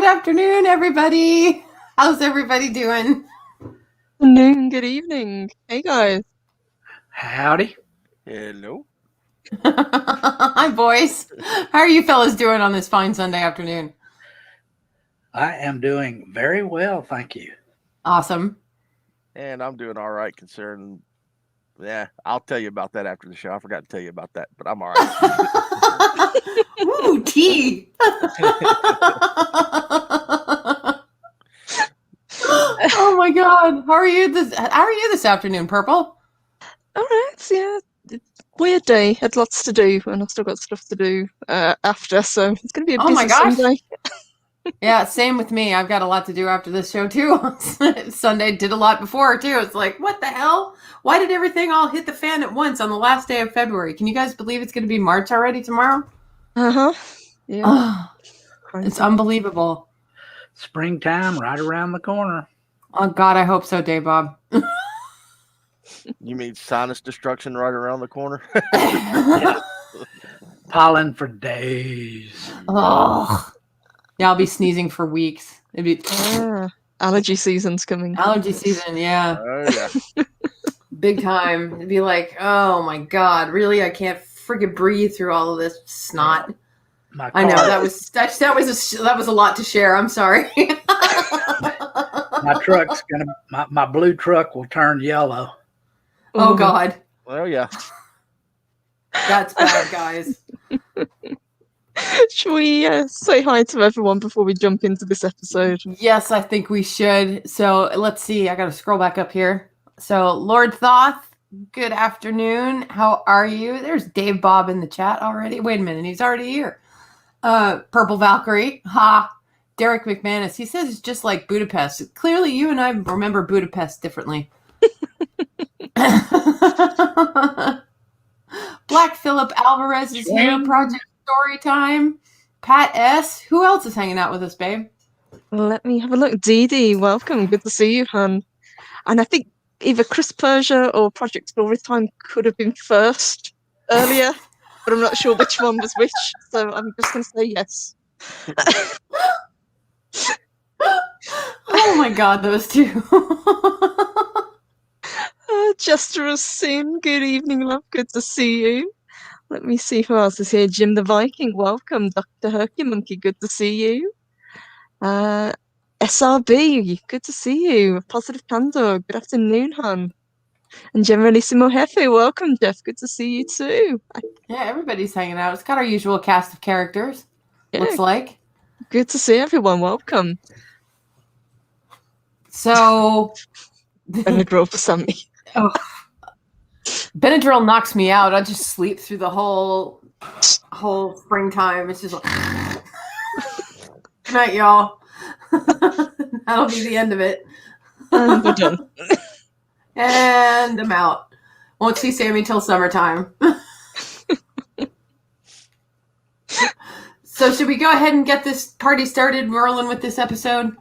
Good afternoon, everybody. How's everybody doing? Good evening. Hey, guys. Howdy. Hello. Hi, boys. How are you fellas doing on this fine Sunday afternoon? I am doing very well, thank you. Awesome. And I'm doing all right concerning. Yeah, I'll tell you about that after the show. I forgot to tell you about that, but I'm all right. Ooh, tea. Oh my God. How are you this afternoon, Purple? All right. Yeah. Weird day. Had lots to do, and I've still got stuff to do after, so it's going to be a Oh my busy gosh. Sunday. Yeah, same with me. I've got a lot to do after this show, too. Sunday did a lot before, too. It's like, what the hell? Why did everything all hit the fan at once on the last day of February? Can you guys believe it's going to be March already tomorrow? Uh-huh. Yeah. Oh, it's unbelievable. Springtime right around the corner. Oh, God, I hope so, Dave Bob. You mean sinus destruction right around the corner? Yeah. Pollen for days. Oh. Yeah, I'll be sneezing for weeks. It'd be allergy season's coming. Allergy season, yeah. Oh, yeah. Big time. It'd be like, oh my God, really? I can't freaking breathe through all of this snot. I know that was a lot to share. I'm sorry. my blue truck will turn yellow. Oh God. Well, yeah. That's bad, guys. Should we say hi to everyone before we jump into this episode? Yes, I think we should. So let's see. I got to scroll back up here. So Lord Thoth, good afternoon. How are you? There's Dave Bob in the chat already. Wait a minute. He's already here. Purple Valkyrie. Ha. Derek McManus. He says it's just like Budapest. Clearly, you and I remember Budapest differently. Black Phillip Alvarez is here. Project Story Time. Pat S. Who else is hanging out with us, babe? Let me have a look. Dee Dee, welcome. Good to see you, hon. And I think either Chris Persia or Project Story Time could have been first earlier, but I'm not sure which one was which, so I'm just going to say yes. Oh my God, those two. Jester has seen. Good evening, love. Good to see you. Let me see who else is here. Jim the Viking, welcome. Dr. Herky Monkey, good to see you. SRB, good to see you. Positive Candor, good afternoon, hon. And Generalissimo Hefe, welcome, Jeff. Good to see you too. Yeah, everybody's hanging out. It's got our usual cast of characters. Yeah. Looks like. Good to see everyone. Welcome. So Benadryl for Sammy. Oh. Benadryl knocks me out. I just sleep through the whole springtime. It's just like good night, y'all. That'll be the end of it. And we're done. And I'm out. Won't see Sammy till summertime. So should we go ahead and get this party started, rolling with this episode?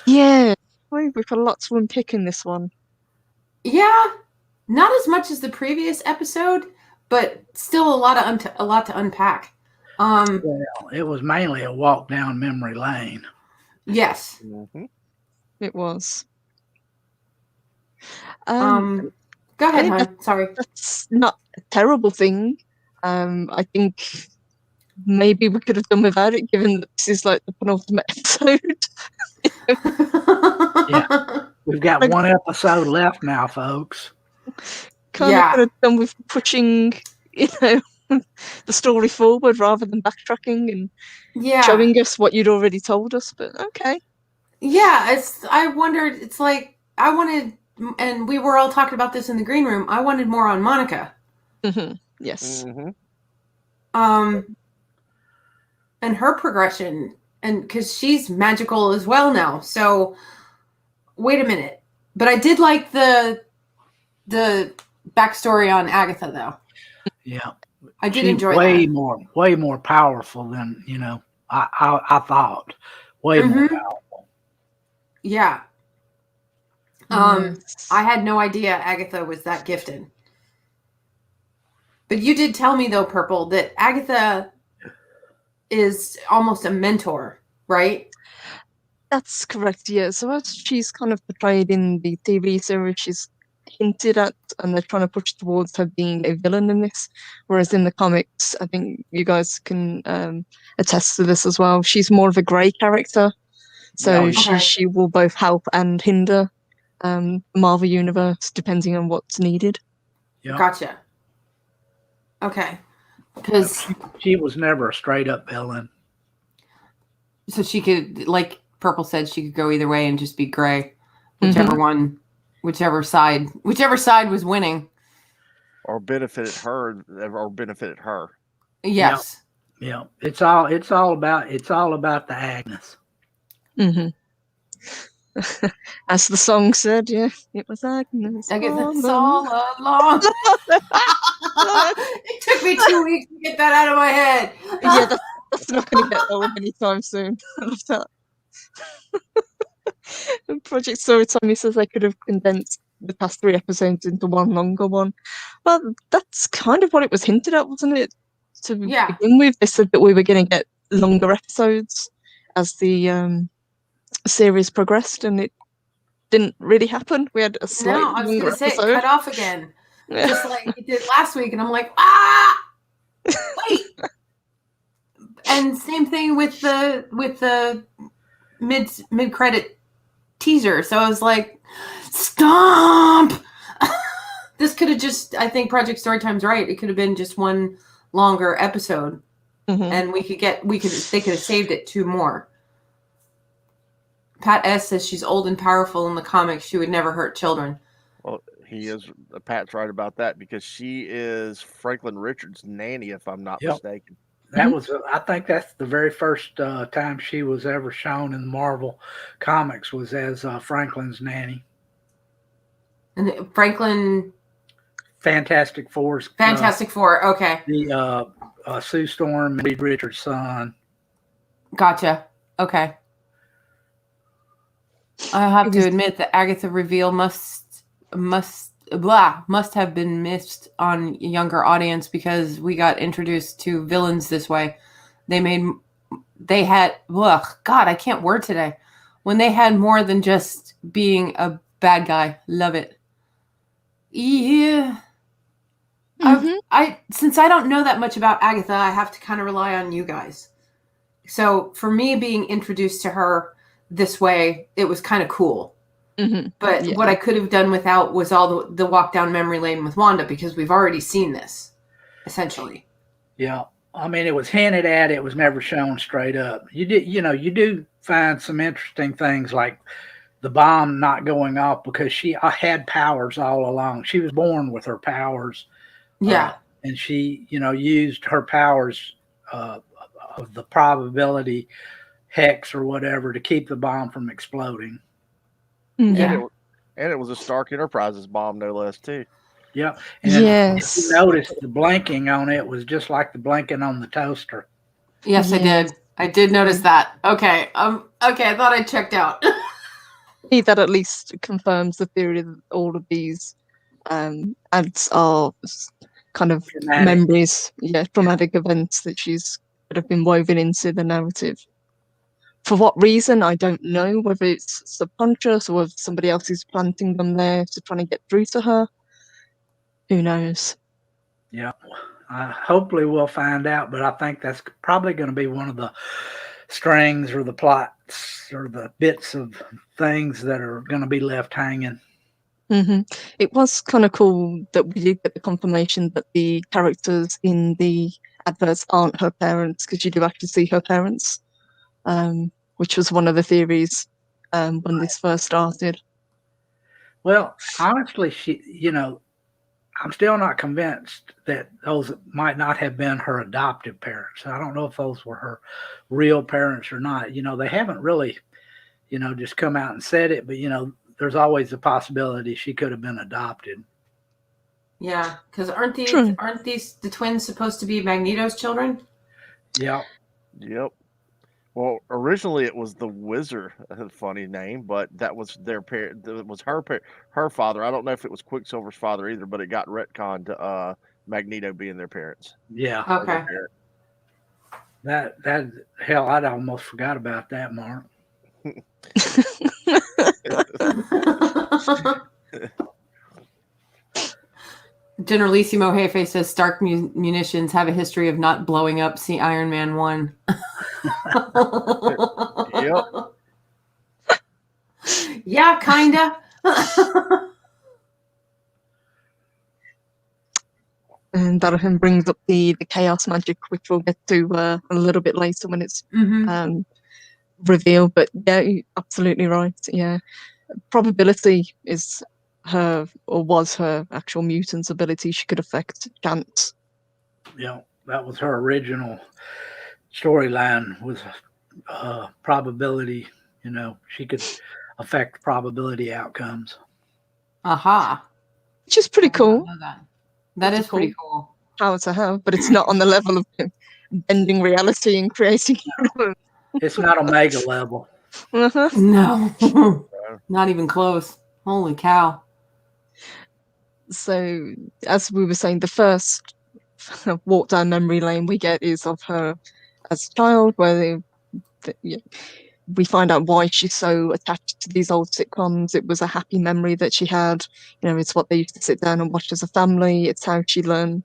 Yeah. We've got a lot to unpick in this one. Yeah. Not as much as the previous episode, but still a lot to unpack. Well, it was mainly a walk down memory lane. Yes. Mm-hmm. It was. Go ahead, hon. Sorry. That's not a terrible thing. I think maybe we could have done without it, given that this is like the penultimate episode. Yeah. We've got one episode left now, folks. Kind of could have done with pushing, the story forward rather than backtracking and showing us what you'd already told us. But okay. Yeah, I wondered. It's like I wanted, and we were all talking about this in the green room. I wanted more on Monica. Mm-hmm. Yes. Mm-hmm. And her progression, and because she's magical as well now. So, wait a minute. But I did like the backstory on Agatha, though. Yeah, I did enjoy that. Way more powerful than I thought. Way more powerful. Yeah. I had no idea Agatha was that gifted. But you did tell me, though, Purple, that Agatha is almost a mentor, right? That's correct, yeah. So as she's kind of portrayed in the TV series, she's hinted at, and they're trying to push towards her being a villain in this. Whereas in the comics, I think you guys can attest to this as well. She's more of a grey character, so Yeah. she will both help and hinder the Marvel Universe depending on what's needed. Yeah. Gotcha. Okay. Because She was never a straight up villain. so she could, like Purple said, she could go either way and just be gray, whichever one, whichever side was winning. Or benefited her, or benefited her. Yes. Yeah. It's all about the Agnes. Mm-hmm. As the song said, yeah, it was Agnes. I guess it's all along. It took me 2 weeks to get that out of my head. Yeah, that's not going to get old anytime soon. I love that. Project Storytime, he says they could have condensed the past 3 episodes into one longer one. Well, that's kind of what it was hinted at, wasn't it? To begin with, they said that we were going to get longer episodes as the series progressed, and it didn't really happen. We had a slight I was going to say, episode. cut off again. Yeah. Just like it did last week. And I'm like, wait. And same thing with the mid-credit teaser. So I was like, stomp! This could have just, I think Project Storytime's right. It could have been just one longer episode. And they could have saved it 2 more. Pat S says she's old and powerful in the comics. She would never hurt children. Well, Pat's right about that, because she is Franklin Richards' nanny, if I'm not mistaken. That was, I think that's the very first time she was ever shown in the Marvel comics, was as Franklin's nanny. And Franklin... Fantastic Four. Okay. The Sue Storm, Reed Richards' son. Gotcha. Okay. I have to admit that Agatha reveal must have been missed on a younger audience, because we got introduced to villains this way. I can't word today. When they had more than just being a bad guy. Love it. Yeah. Since I don't know that much about Agatha, I have to kind of rely on you guys. So for me, being introduced to her this way, it was kind of cool. But what I could have done without was all the walk down memory lane with Wanda, because we've already seen this, essentially. Yeah. I mean, it was hinted at. It was never shown straight up. You do find some interesting things, like the bomb not going off because she had powers all along. She was born with her powers. Yeah. And she, used her powers of the probability hex or whatever to keep the bomb from exploding. Yeah. And it was a Stark Enterprises bomb, no less, too. Yep. And if you notice, the blinking on it was just like the blinking on the toaster. Yes, I did. I did notice that. Okay. Okay, I thought I checked out. That at least confirms the theory that all of these ads are kind of memories, traumatic events that that have been woven into the narrative. For what reason, I don't know, whether it's subconscious or whether somebody else is planting them there to try and get through to her. Who knows? Yeah. Hopefully we'll find out, but I think that's probably going to be one of the strings or the plots or the bits of things that are going to be left hanging. It was kind of cool that we did get the confirmation that the characters in the adverts aren't her parents, because you do actually see her parents, which was one of the theories when this first started. Well, honestly, I'm still not convinced that those might not have been her adoptive parents. I don't know if those were her real parents or not. They haven't really, just come out and said it, but, there's always a possibility she could have been adopted. Yeah, because aren't these the twins supposed to be Magneto's children? Yep. Well, originally it was the Wizard, a funny name, but that was their parent. It was her father. I don't know if it was Quicksilver's father either, but it got retconned to Magneto being their parents. Yeah. Okay. That hell, I'd almost forgot about that, Mark. Generalissimo Hefe says Stark munitions have a history of not blowing up. See Iron Man 1. Yep. Yeah, kinda. And that brings up the chaos magic, which we'll get to a little bit later when it's Mhm. revealed. But yeah, you're absolutely right. Yeah, probability is her, or was her, actual mutant's ability. She could affect chance. That was her original storyline, was probability. She could affect probability outcomes. Aha. Which is pretty I did cool. not know that. That It's is a pretty cool. power to have, but it's not on the level of bending reality and creating universe. It's not Omega level. Uh-huh. No. Not even close. Holy cow. So, as we were saying, the first walk down memory lane we get is of her as a child, where we find out why she's so attached to these old sitcoms. It was a happy memory that she had. It's what they used to sit down and watch as a family. It's how she learned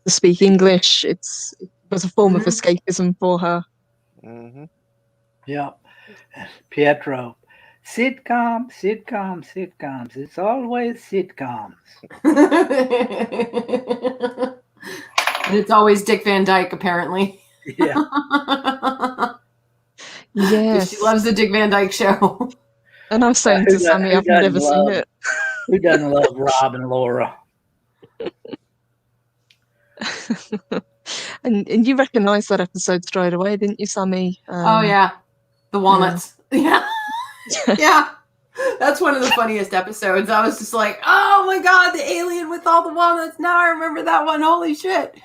to speak English. It was a form of escapism for her. Mm-hmm. Yeah. Pietro. Sitcoms. It's always sitcoms. And it's always Dick Van Dyke, apparently. Yeah. Yes. She loves the Dick Van Dyke Show. And I was saying to Sammy, I've never seen it. Who doesn't love Rob and Laura? And you recognised that episode straight away, didn't you, Sammy? Oh, yeah. The walnuts. Yeah. Yeah. That's one of the funniest episodes. I was just like, oh my God, the alien with all the walnuts. Now I remember that one. Holy shit.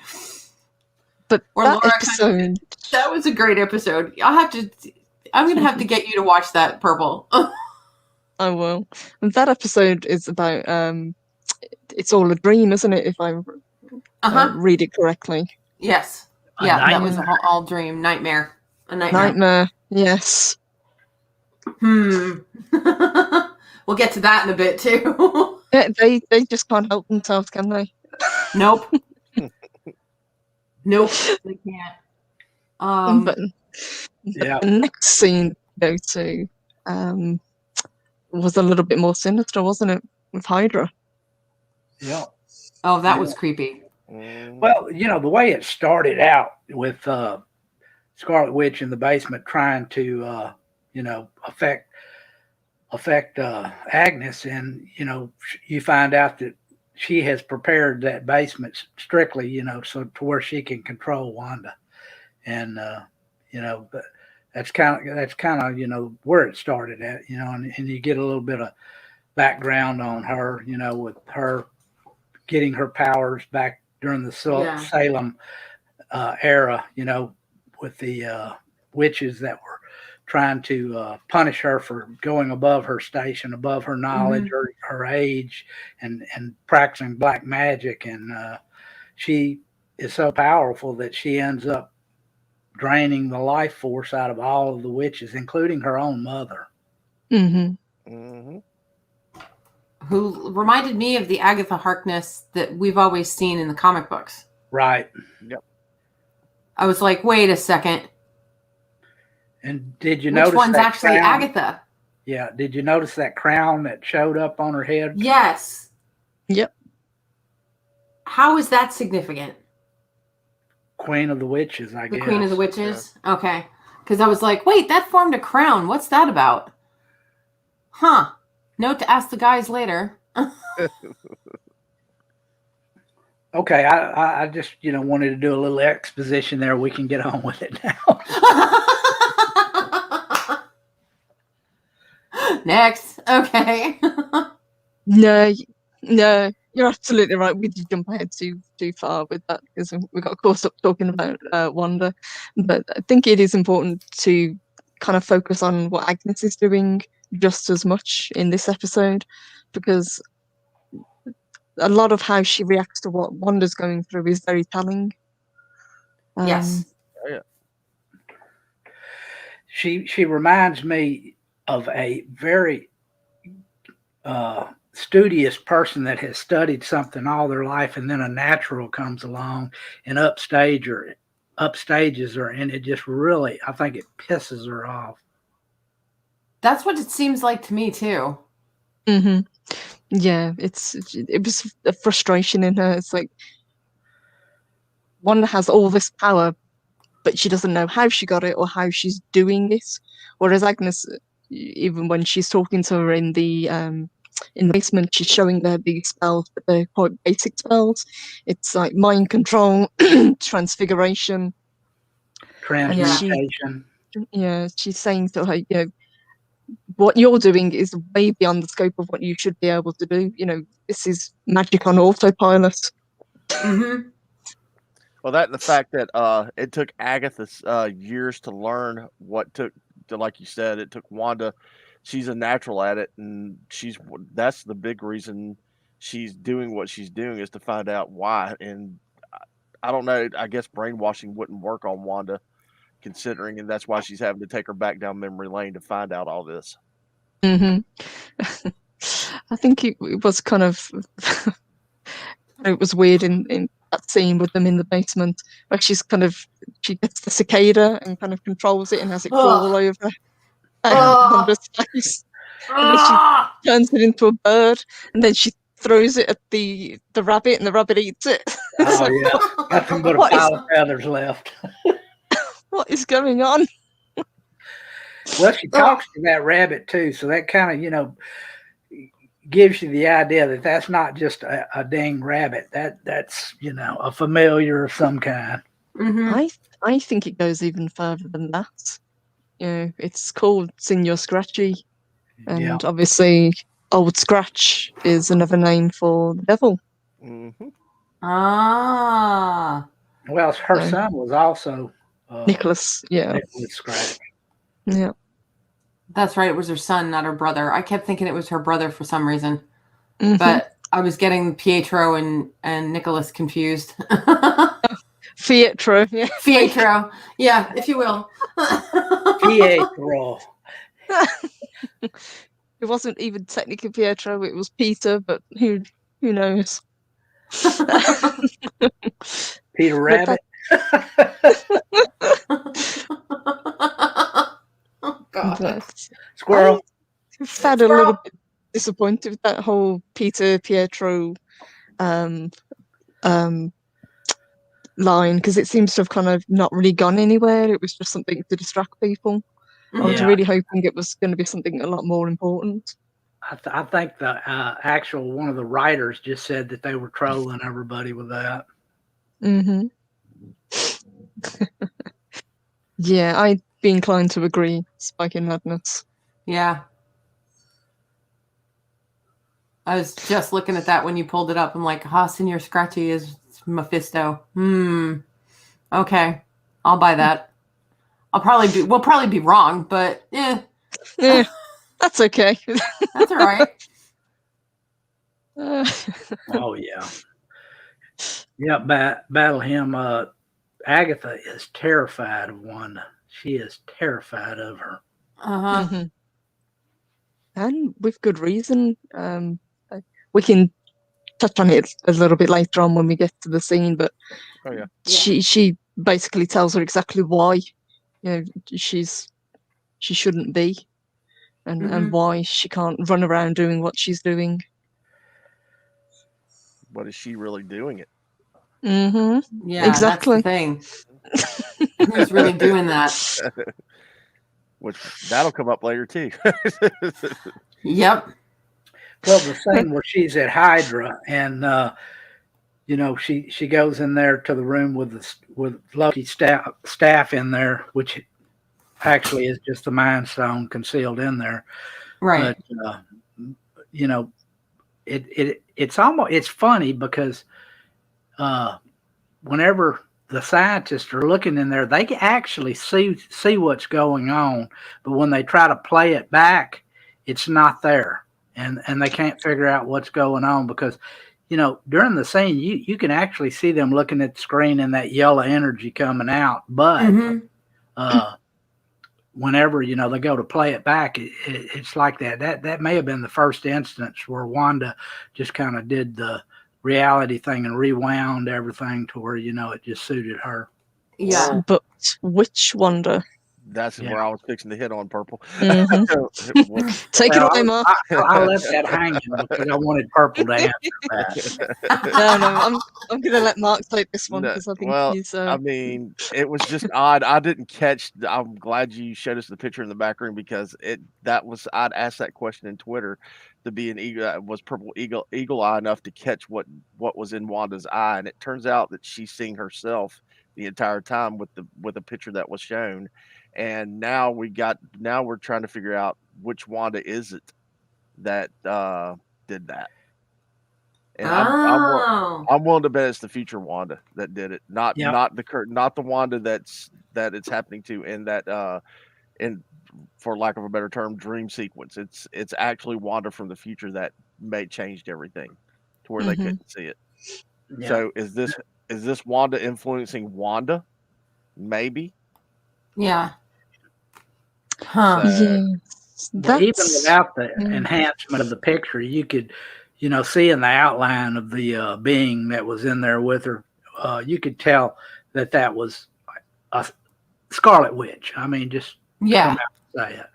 But Or that Laura episode... that was a great episode. I'm going to have to get you to watch that, Purple. I will. And that episode is about... it's all a dream, isn't it, if I read it correctly? Yes. Yeah, that was all dream. Nightmare. A nightmare. Nightmare, yes. We'll get to that in a bit, too. They just can't help themselves, can they? Nope. Nope, they can't. But the next scene to go to was a little bit more sinister, wasn't it? With Hydra. Yeah. Oh, that was creepy. Well, the way it started out with Scarlet Witch in the basement trying to, affect Agnes, and you find out that she has prepared that basement strictly, so to where she can control Wanda, and that's kind of where it started at, and you get a little bit of background on her, with her getting her powers back during the Salem era, with the witches that were trying to punish her for going above her station, above her knowledge or her age, and practicing black magic. And she is so powerful that she ends up draining the life force out of all of the witches, including her own mother. Who reminded me of the Agatha Harkness that we've always seen in the comic books. Right. Yep. I was like, wait a second. And did you notice which one's that actually crown? Agatha? Yeah. Did you notice that crown that showed up on her head? Yes. Yep. How is that significant? Queen of the Witches, I guess. The Queen of the Witches? Yeah. Okay. Because I was like, wait, that formed a crown. What's that about? Huh. Note to ask the guys later. Okay, I just wanted to do a little exposition there. We can get on with it now. Next, okay. No, you're absolutely right. We did jump ahead too far with that because we got caught up talking about Wanda. But I think it is important to kind of focus on what Agnes is doing just as much in this episode, because a lot of how she reacts to what Wanda's going through is very telling. Yes. she reminds me of a very studious person that has studied something all their life, and then a natural comes along and upstages her, and it just really, I think it pisses her off. That's what it seems like to me too. Mm-hmm. Yeah, it was a frustration in her. It's like Wanda has all this power, but she doesn't know how she got it or how she's doing it. Whereas Agnes, even when she's talking to her in the basement, she's showing her these spells, but they're quite basic spells. It's like mind control, transfiguration, transmutation. She's saying to her, what you're doing is way beyond the scope of what you should be able to do. This is magic on autopilot. Mm-hmm. Well, that and the fact that it took Agatha years to learn like you said, it took Wanda. She's a natural at it, and that's the big reason she's doing what she's doing, is to find out why. And I don't know. I guess brainwashing wouldn't work on Wanda, considering, and that's why she's having to take her back down memory lane to find out all this. Mm-hmm. I think it was kind of it was weird in that scene with them in the basement, where she gets the cicada and kind of controls it and has it crawl all over Wanda's face. And then she turns it into a bird, and then she throws it at the rabbit, and the rabbit eats it. Oh yeah, nothing but a pile of feathers left. What is going on? Well, she talks to that rabbit too, so that kind of gives you the idea that that's not just a dang rabbit. That's a familiar of some kind. Mm-hmm. I think it goes even further than that. It's called Signor Scratchy, and obviously Old Scratch is another name for the devil. Mm-hmm. Ah. Well, her son was also Nicholas. Yeah. Nicholas Scratch. Yeah. That's right. It was her son, not her brother. I kept thinking it was her brother for some reason, but I was getting Pietro and Nicholas confused. Pietro, yeah. Pietro, yeah, if you will. Pietro. It wasn't even technically Pietro; it was Peter. But who knows? Peter Rabbit. Oh, God. Squirrel. I felt a little bit disappointed with that whole Pietro line, because it seems to have kind of not really gone anywhere. It was just something to distract people. I was really hoping it was going to be something a lot more important. I think the actual one of the writers just said that they were trolling everybody with that. Mm-hmm. Yeah, I'd be inclined to agree. Spike in Madness. Yeah. I was just looking at that when you pulled it up. I'm like, Signor Scratchy is Mephisto. Okay. I'll buy that. We'll probably be wrong, but yeah, that's okay. That's all right. Oh yeah. Yeah, battle him. Agatha is terrified of Wanda. She is terrified of her. Uh-huh. Mm-hmm. And with good reason. We can touch on it a little bit later on when we get to the scene, but she basically tells her exactly why she shouldn't be, and why she can't run around doing what she's doing. But is she really doing it? Mm-hmm. Yeah, exactly. That's the thing. Who's really doing that? Which that'll come up later too. Yep. Well, the scene where she's at Hydra and she goes in there to the room with Loki's staff in there, which actually is just the Mind Stone concealed in there. Right. But it's funny because whenever the scientists are looking in there, they can actually see what's going on, but when they try to play it back, it's not there. And they can't figure out what's going on because, during the scene, you can actually see them looking at the screen and that yellow energy coming out. But whenever they go to play it back, it's like that. That may have been the first instance where Wanda just kind of did the reality thing and rewound everything to where it just suited her. Yeah. But which Wanda? That's where I was fixing to hit on, Purple. Mhm. Take it away, Mark. I left that hanging because I wanted Purple to answer that. No, I'm gonna let Mark take this one No, because I think well, he's. I mean, it was just odd. I didn't catch. I'm glad you showed us the picture in the back room because I'd asked that question in Twitter to be an eagle. Was Purple eagle eye enough to catch what was in Wanda's eye? And it turns out that she's seeing herself the entire time with the picture that was shown. And now we're trying to figure out which Wanda is it that did that. And I'm willing to bet it's the future Wanda that did it, not the Wanda that it's happening to in that in, for lack of a better term, dream sequence. It's actually Wanda from the future that changed everything to where they couldn't see it. Yeah. So is this Wanda influencing Wanda? Maybe. Yeah. Huh. Yes, But even without the enhancement of the picture, you could, see in the outline of the being that was in there with her, you could tell that was a Scarlet Witch. I mean, just come out and say it.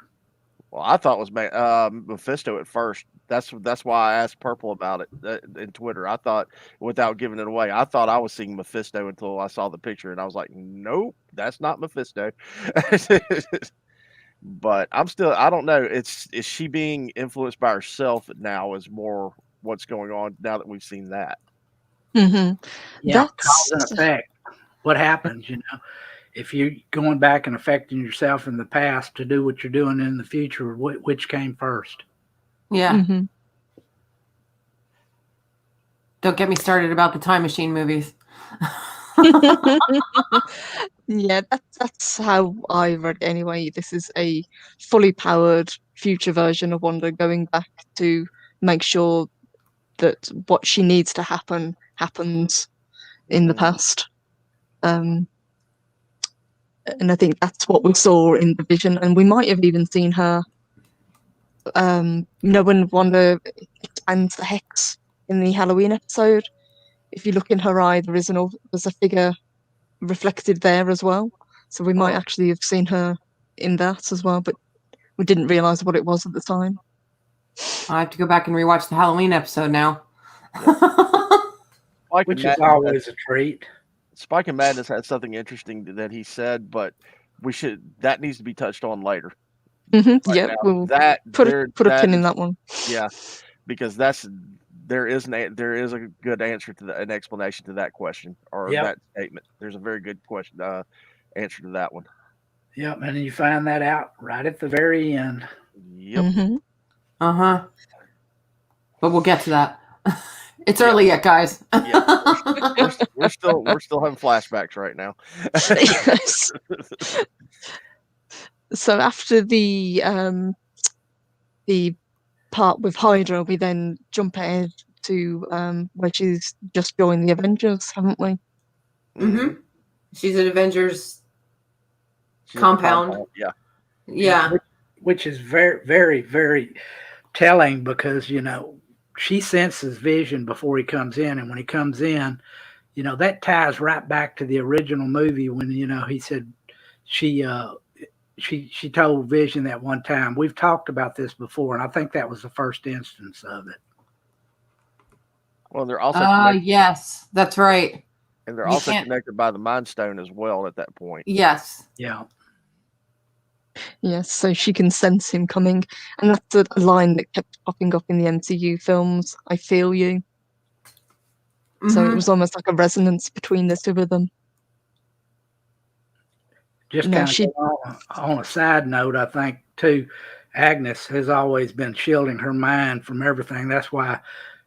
Well, I thought it was Mephisto at first. That's why I asked Purple about it in Twitter. I thought, without giving it away, I thought I was seeing Mephisto until I saw the picture, and I was like, nope, that's not Mephisto. But I don't know. Is she being influenced by herself now? Is more what's going on now that we've seen that? Yeah, cause and effect. What happens, if you're going back and affecting yourself in the past to do what you're doing in the future, which came first? Yeah. Don't get me started about the time machine movies. Yeah, that's how I read it anyway. This is a fully powered future version of Wanda going back to make sure that what she needs to happen happens in the past. And I think that's what we saw in the vision, and we might have even seen her. When Wanda expands the hex in the Halloween episode, if you look in her eye, there's a figure reflected there as well. So we might actually have seen her in that as well, but we didn't realize what it was at the time. I have to go back and rewatch the Halloween episode now. Which is always a treat. Spike and Madness had something interesting that he said, but that needs to be touched on later. Yeah, we'll put a pin in that one. Yeah, because there is a good answer to an explanation to that question or that statement. There's a very good question answer to that one. Yep, and you find that out right at the very end. Yep. But we'll get to that. It's early yet, guys. We're still having flashbacks right now. Yes. So after the part with Hydra, we then jump ahead to where she's just joined the Avengers, haven't we? She's an Avengers compound. Yeah. Which is very, very, very telling because, she senses Vision before he comes in. And when he comes in, that ties right back to the original movie when, he said she told Vision that one time. We've talked about this before, and I think that was the first instance of it. Well, they're also yes, that's right. And they're also connected by the Mind Stone as well at that point. Yes. Yeah. Yes, so she can sense him coming. And that's a line that kept popping up in the MCU films. I feel you. So it was almost like a resonance between the two of them. Just kind of on a side note, I think, too, Agnes has always been shielding her mind from everything. That's why,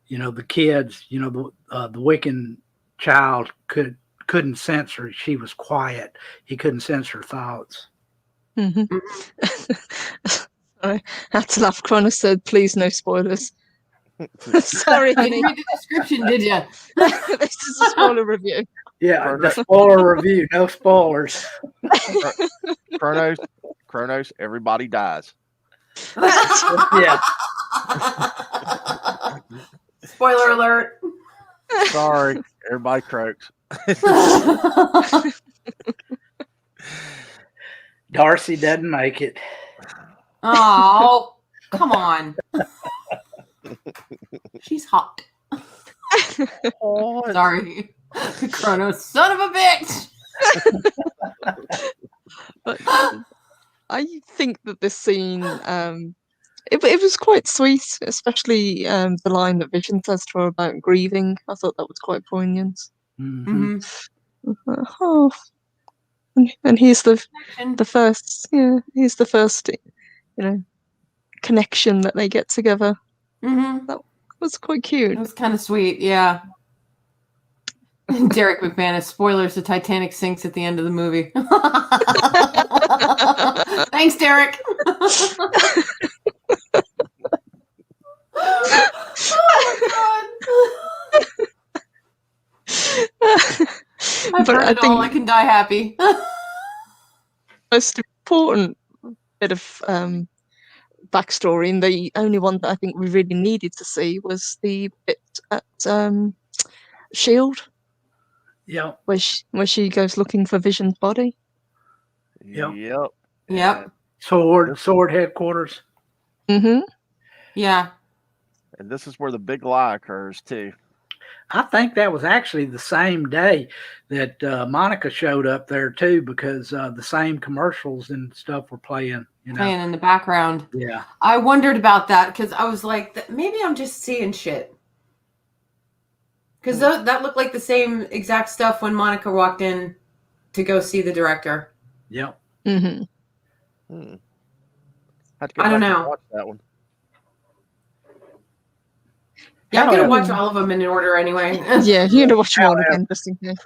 the kids, the Wiccan child couldn't sense her. She was quiet. He couldn't sense her thoughts. Sorry, that's Lafcron said, please no spoilers. Sorry, you didn't read the description, did you? This is a spoiler review. Yeah, the spoiler review. No spoilers. Kronos, everybody dies. Yeah. Spoiler alert. Sorry, everybody croaks. Darcy doesn't make it. Oh, come on. She's hot. Oh, Sorry. Kronos, son of a bitch. But I think that this scene, it was quite sweet, especially the line that Vision says to her about grieving. I thought that was quite poignant. Mm-hmm. Oh, and he's the first, he's the first, connection that they get together. Mm-hmm. That was quite cute. It was kind of sweet, yeah. Derek McManus, spoilers, the Titanic sinks at the end of the movie. Thanks, Derek. Oh, my God. I've heard it all. I can die happy. Most important bit of backstory, and the only one that I think we really needed to see, was the bit at Shield. Yep. Where she goes looking for Vision's body. Yep. Yep. Sword headquarters. Mm-hmm. Yeah. And this is where the big lie occurs too. I think that was actually the same day that Monica showed up there too, because the same commercials and stuff were playing. Playing in the background. Yeah. I wondered about that because I was like, maybe I'm just seeing shit. Because that looked like the same exact stuff when Monica walked in to go see the director. Yep. Mm-hmm. I don't know. Watch that one. Yeah, I'm going to watch all of them in order anyway. Yeah, you're going to watch them all again just in case.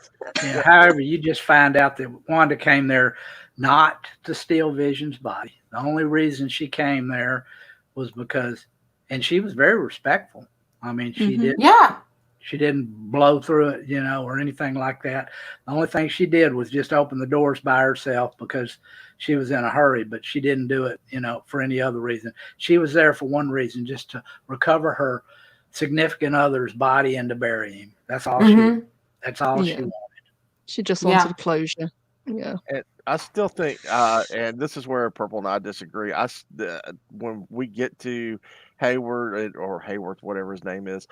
Yeah, however, you just find out that Wanda came there not to steal Vision's body. The only reason she came there was because, and she was very respectful. I mean, she didn't. Yeah. She didn't blow through it, or anything like that. The only thing she did was just open the doors by herself because she was in a hurry, but she didn't do it, for any other reason. She was there for one reason, just to recover her significant other's body and to bury him. That's all she wanted. She just wanted closure. Yeah. And I still think, and this is where Purple and I disagree. When we get to Hayward or Hayworth, whatever his name is,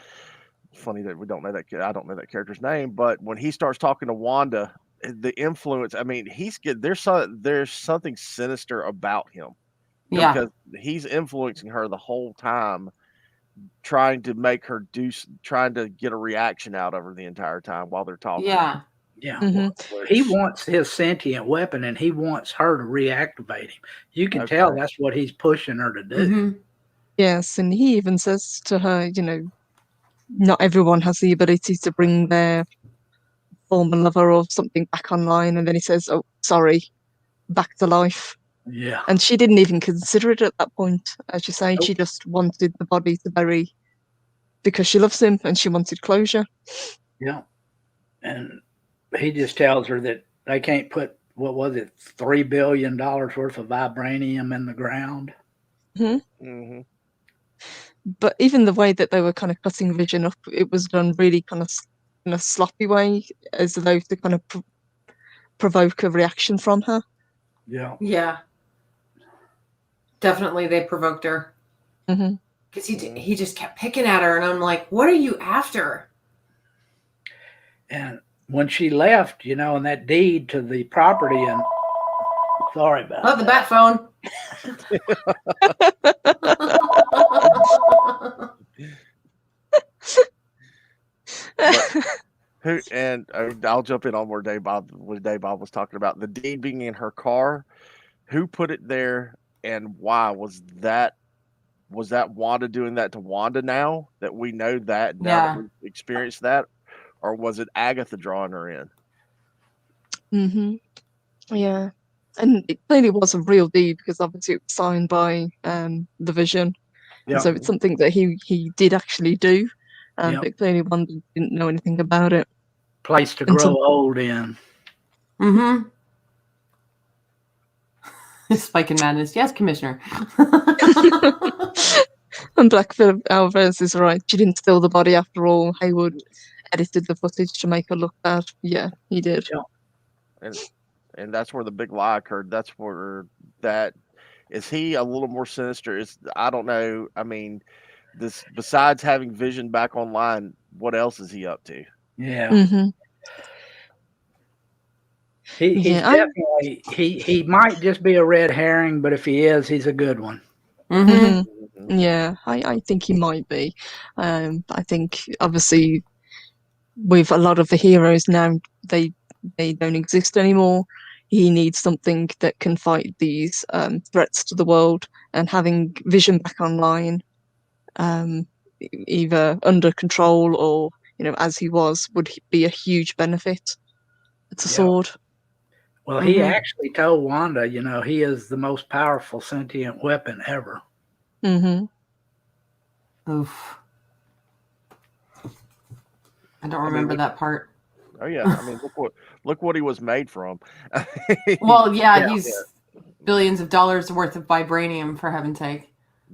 funny that we don't know that. I don't know that character's name, but when he starts talking to Wanda, the influence. I mean, there's something sinister about him. Yeah, because he's influencing her the whole time, trying to make her trying to get a reaction out of her the entire time while they're talking. Yeah. Mm-hmm. He wants his sentient weapon, and he wants her to reactivate him. You can tell that's what he's pushing her to do. Mm-hmm. Yes, and he even says to her, not everyone has the ability to bring their former lover or something back online, and then he says, "Oh, sorry, back to life." Yeah. And she didn't even consider it at that point. As you say, she just wanted the body to bury because she loves him and she wanted closure. Yeah. And he just tells her that they can't put, $3 billion worth of vibranium in the ground. Mm-hmm. Mm-hmm. But even the way that they were kind of cutting Vision up, it was done really kind of in a sloppy way, as though to kind of provoke a reaction from her. Yeah. Yeah. Definitely they provoked her. Mm-hmm. Because he just kept picking at her, and I'm like, what are you after? And when she left, and that deed to the property, and sorry about the bat phone. I'll jump in on where Dave Bob was talking about the deed being in her car. Who put it there, and why? Was that Wanda doing that to Wanda now that we know that, now that we've experienced that? Or was it Agatha drawing her in? Mm-hmm. Yeah. And it clearly was a real deed because obviously it was signed by the Vision. Yeah. So it's something that he did actually do. But clearly Wanda didn't know anything about it. place to grow old in. Mm-hmm. Spike and Madness. Yes, Commissioner. And Blackfield Alvarez is right. She didn't steal the body after all. Haywood edited the footage to make her look bad. Yeah, he did. And that's where the big lie occurred. That's where that is. He a little more sinister? Is I don't know. I mean, this besides having Vision back online, what else is he up to? Yeah. Mm-hmm. He's definitely he might just be a red herring, but if he is, he's a good one. Mm-hmm. Yeah, I think he might be. I think obviously with a lot of the heroes now, they don't exist anymore. He needs something that can fight these threats to the world, and having Vision back online, either under control or as he was, would be a huge benefit. It's a sword. Well, he actually told Wanda, he is the most powerful sentient weapon ever. Mm-hmm. Oof. I don't remember that part. Oh yeah, I mean, look what he was made from. Well, yeah, he's billions of dollars worth of vibranium, for heaven's sake.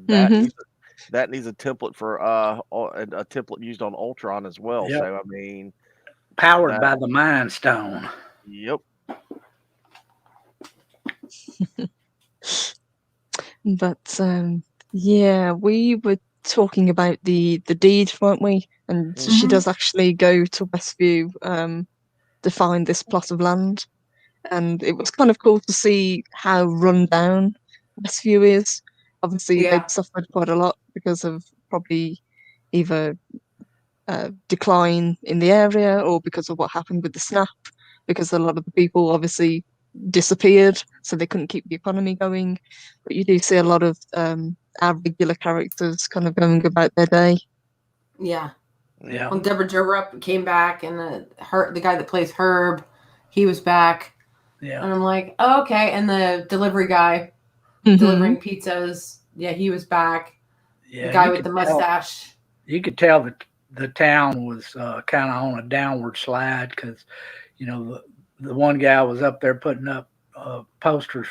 That needs a template for a template used on Ultron as well. Yep. So I mean, powered by the Mind Stone. Yep. But yeah, we were talking about the deed, weren't we? And she does actually go to Westview to find this plot of land, and it was kind of cool to see how run down Westview is. Obviously, they've suffered quite a lot because of probably either decline in the area or because of what happened with the snap, because a lot of the people obviously disappeared, so they couldn't keep the economy going. But you do see a lot of our regular characters kind of going about their day. Yeah. Yeah. When Deborah Jo Rupp came back, and the guy that plays Herb, he was back. Yeah. And I'm like, oh, okay. And the delivery guy delivering pizzas, yeah, he was back. Yeah, the guy with the mustache. You could tell that the town was kind of on a downward slide, because, the one guy was up there putting up posters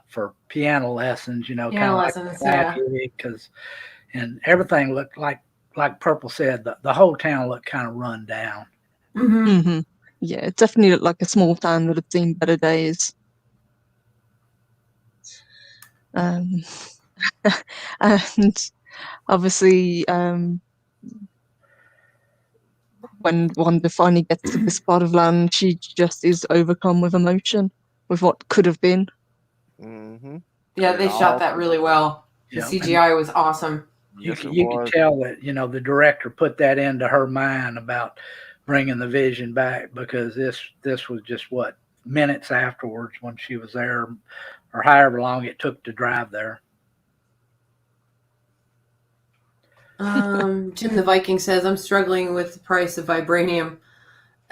for piano lessons, kind of like because, and everything looked like Purple said, the whole town looked kind of run down. Yeah, it definitely looked like a small town that had seen better days. And obviously, when Wanda finally gets to this part of land, she just is overcome with emotion with what could have been. Yeah, they shot that really well. The CGI was awesome. You could tell that, the director put that into her mind about bringing the Vision back, because this was just minutes afterwards when she was there, or however long it took to drive there. Jim the Viking says, I'm struggling with the price of vibranium.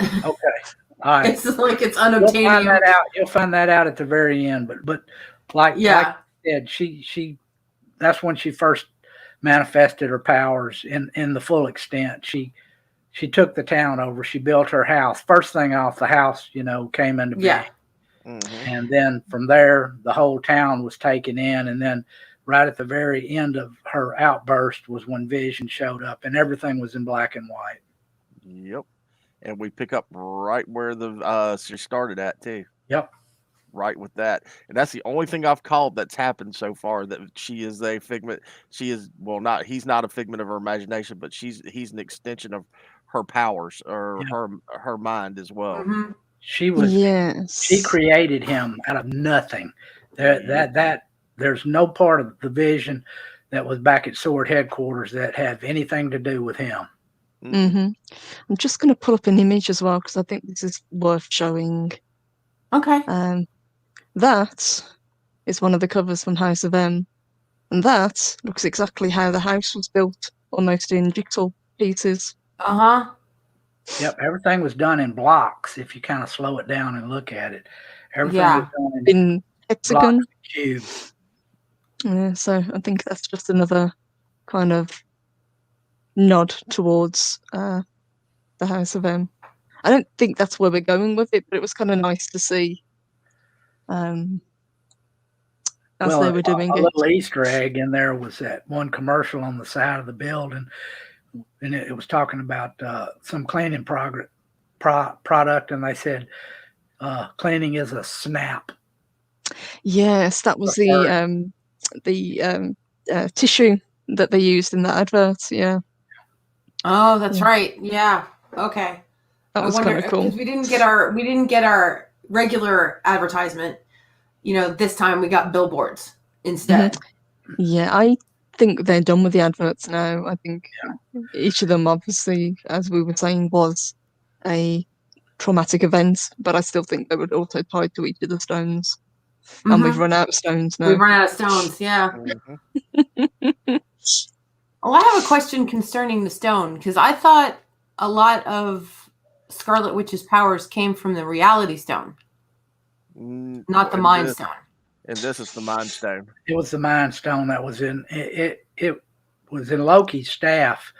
Okay. All right. It's like it's unobtainium. You'll find that out at the very end. But like I said, she that's when she first manifested her powers in the full extent. She took the town over. She built her house. First thing off, the house, came into being. And then from there, the whole town was taken in. And then right at the very end of her outburst was when Vision showed up, and everything was in black and white. Yep. And we pick up right where she started at too. Yep. Right with that. And that's the only thing I've called that's happened so far, that she is a figment. She is, he's not a figment of her imagination, but he's an extension of her powers, or her mind as well. She created him out of nothing. There's no part of the Vision that was back at Sword headquarters that had anything to do with him. I'm just going to pull up an image as well, because I think this is worth showing. Okay. That is one of the covers from House of M, and that looks exactly how the house was built, almost in jigsaw pieces. Yep, everything was done in blocks. If you kind of slow it down and look at it, everything was done in hexagon, cubes. Yeah, so I think that's just another kind of nod towards the House of M. I don't think that's where we're going with it, but it was kind of nice to see as they were doing a it. little Easter egg in there was that one commercial on the side of the building, and it was talking about some cleaning product, and they said cleaning is a snap. Yes, that was the tissue that they used in that advert. Yeah. Oh, that's right. Yeah. Okay. That was kind of cool. Because we didn't get our regular advertisement. This time we got billboards instead. Yeah, I think they're done with the adverts now. I think each of them, obviously, as we were saying, was a traumatic event, but I still think they were also tied to each of the stones. And we've run out of stones now. We've run out of stones, yeah. Well, I have a question concerning the stone, because I thought a lot of Scarlet Witch's powers came from the Reality Stone, not the Mind Stone. And this is the Mind Stone. It was the Mind Stone that was in it. It was in Loki's staff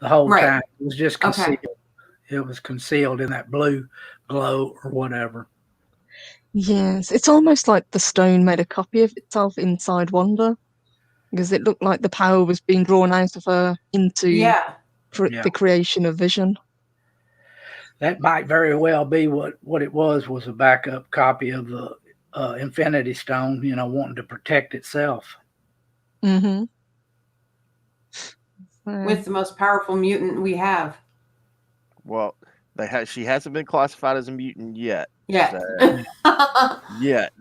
the whole time. It was just concealed. Okay. It was concealed in that blue glow or whatever. Yes, it's almost like the stone made a copy of itself inside Wanda, because it looked like the power was being drawn out of her into the creation of Vision. That might very well be what it was a backup copy of the Infinity Stone, wanting to protect itself. Mm-hmm. With the most powerful mutant we have. Well, she hasn't been classified as a mutant yet. Yet. So, yet.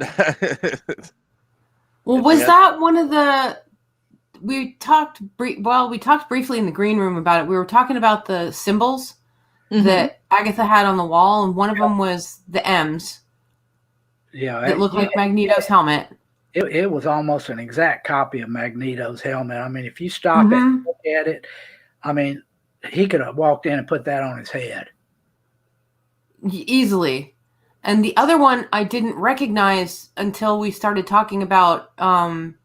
Well, was that one of the... We talked briefly in the green room about it. We were talking about the symbols that Agatha had on the wall, and one of them was the M's. Yeah. That looked like Magneto's helmet. It was almost an exact copy of Magneto's helmet. I mean, if you stop and look at it, I mean, he could have walked in and put that on his head. Easily. And the other one I didn't recognize until we started talking about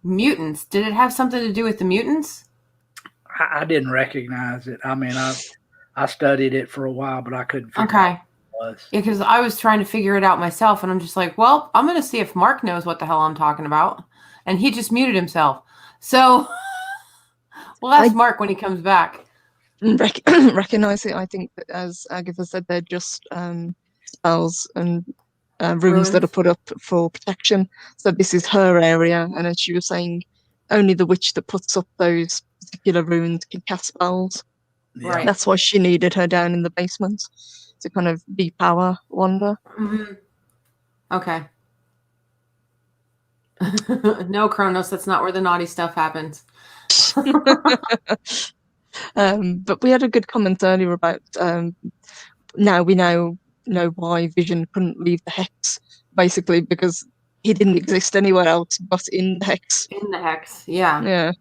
mutants. Did it have something to do with the mutants? I didn't recognize it. I mean, I studied it for a while, but I couldn't figure out what it was. Yeah, because I was trying to figure it out myself, and I'm just like, well, I'm going to see if Mark knows what the hell I'm talking about. And he just muted himself. So we'll ask Mark when he comes back. Recognize it. I think that, as Agatha said, they're just spells and runes that are put up for protection. So this is her area, and as she was saying, only the witch that puts up those particular runes can cast spells. Yeah. Right. That's why she needed her down in the basement to kind of depower Wanda. Mm-hmm. Okay. No, Kronos, that's not where the naughty stuff happens. But we had a good comment earlier about now we know why Vision couldn't leave the Hex, basically because he didn't exist anywhere else but in the Hex. In the Hex, yeah. Yeah.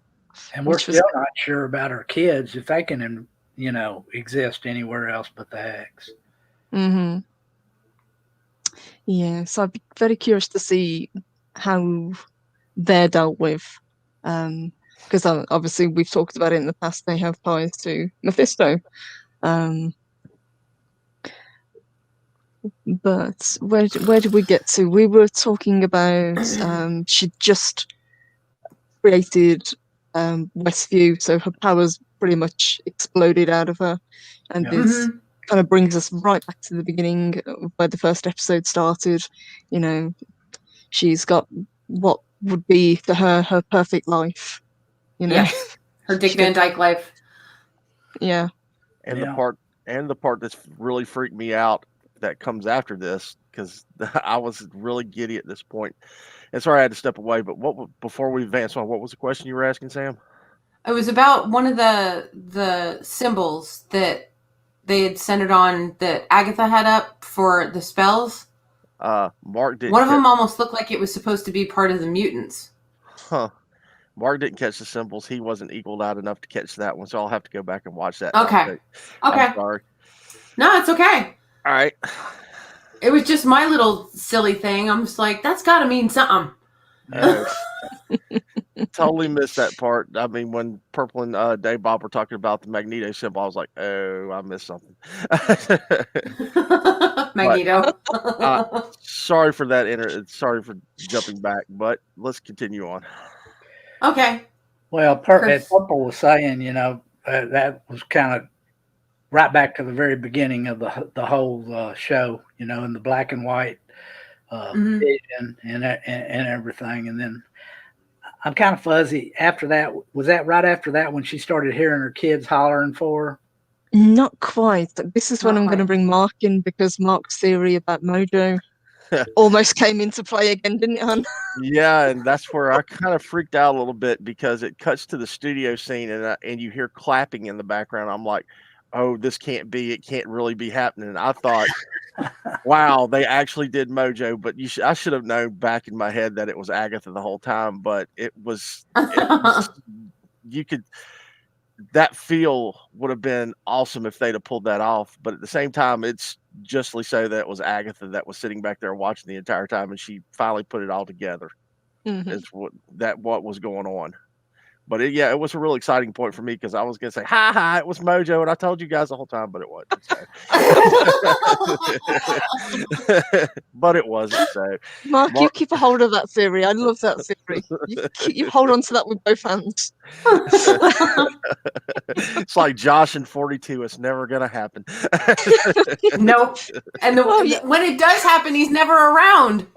And we're still not sure about our kids, if they can, exist anywhere else but the Hex. Mm-hmm. Yeah, so I'd be very curious to see how they're dealt with. Because obviously we've talked about it in the past, they have ties to Mephisto. But where did we get to? We were talking about she just created Westview, so her powers pretty much exploded out of her. And this kind of brings us right back to the beginning where the first episode started. She's got what would be for her perfect life. Yes. Her Dick Van Dyke life. Yeah. And the part that's really freaked me out that comes after this, because I was really giddy at this point. And sorry I had to step away, but before we advance on, what was the question you were asking, Sam? It was about one of the symbols that they had centered on that Agatha had up for the spells. Mark didn't. One of them almost looked like it was supposed to be part of the mutants. Huh. Mark didn't catch the symbols. He wasn't equaled out enough to catch that one, so I'll have to go back and watch that. Okay. I'm sorry. No, it's okay. All right. It was just my little silly thing. I'm just like, that's got to mean something. Totally missed that part. I mean, when Purple and Dave Bob were talking about the Magneto symbol, I was like, oh, I missed something. Magneto. Sorry for that. Sorry for jumping back, but let's continue on. Okay. Well, Chris. Purple was saying, that was kind of right back to the very beginning of the whole show, in the black and white vision and everything. And then I'm kind of fuzzy. After that, was that right after that when she started hearing her kids hollering for her? Not quite. This is when Not I'm going to quite. bring Mark in, because Mark's theory about Mojo almost came into play again, didn't it, hon? Yeah, and that's where I kind of freaked out a little bit, because it cuts to the studio scene and you hear clapping in the background. I'm like, oh, this can't be. It can't really be happening. I thought, wow, they actually did Mojo, but I should have known back in my head that it was Agatha the whole time. But it was you could. That feel would have been awesome if they'd have pulled that off. But at the same time, it's justly so that it was Agatha that was sitting back there watching the entire time, and she finally put it all together. Mhm. Is what was going on. But it was a real exciting point for me, because I was gonna say, ha, it was Mojo, and I told you guys the whole time, but it wasn't. So. But it wasn't. So, Mark, you keep a hold of that theory. I love that theory. You hold on to that with both hands. It's like Josh in 42. It's never gonna happen. Nope. And when it does happen, he's never around.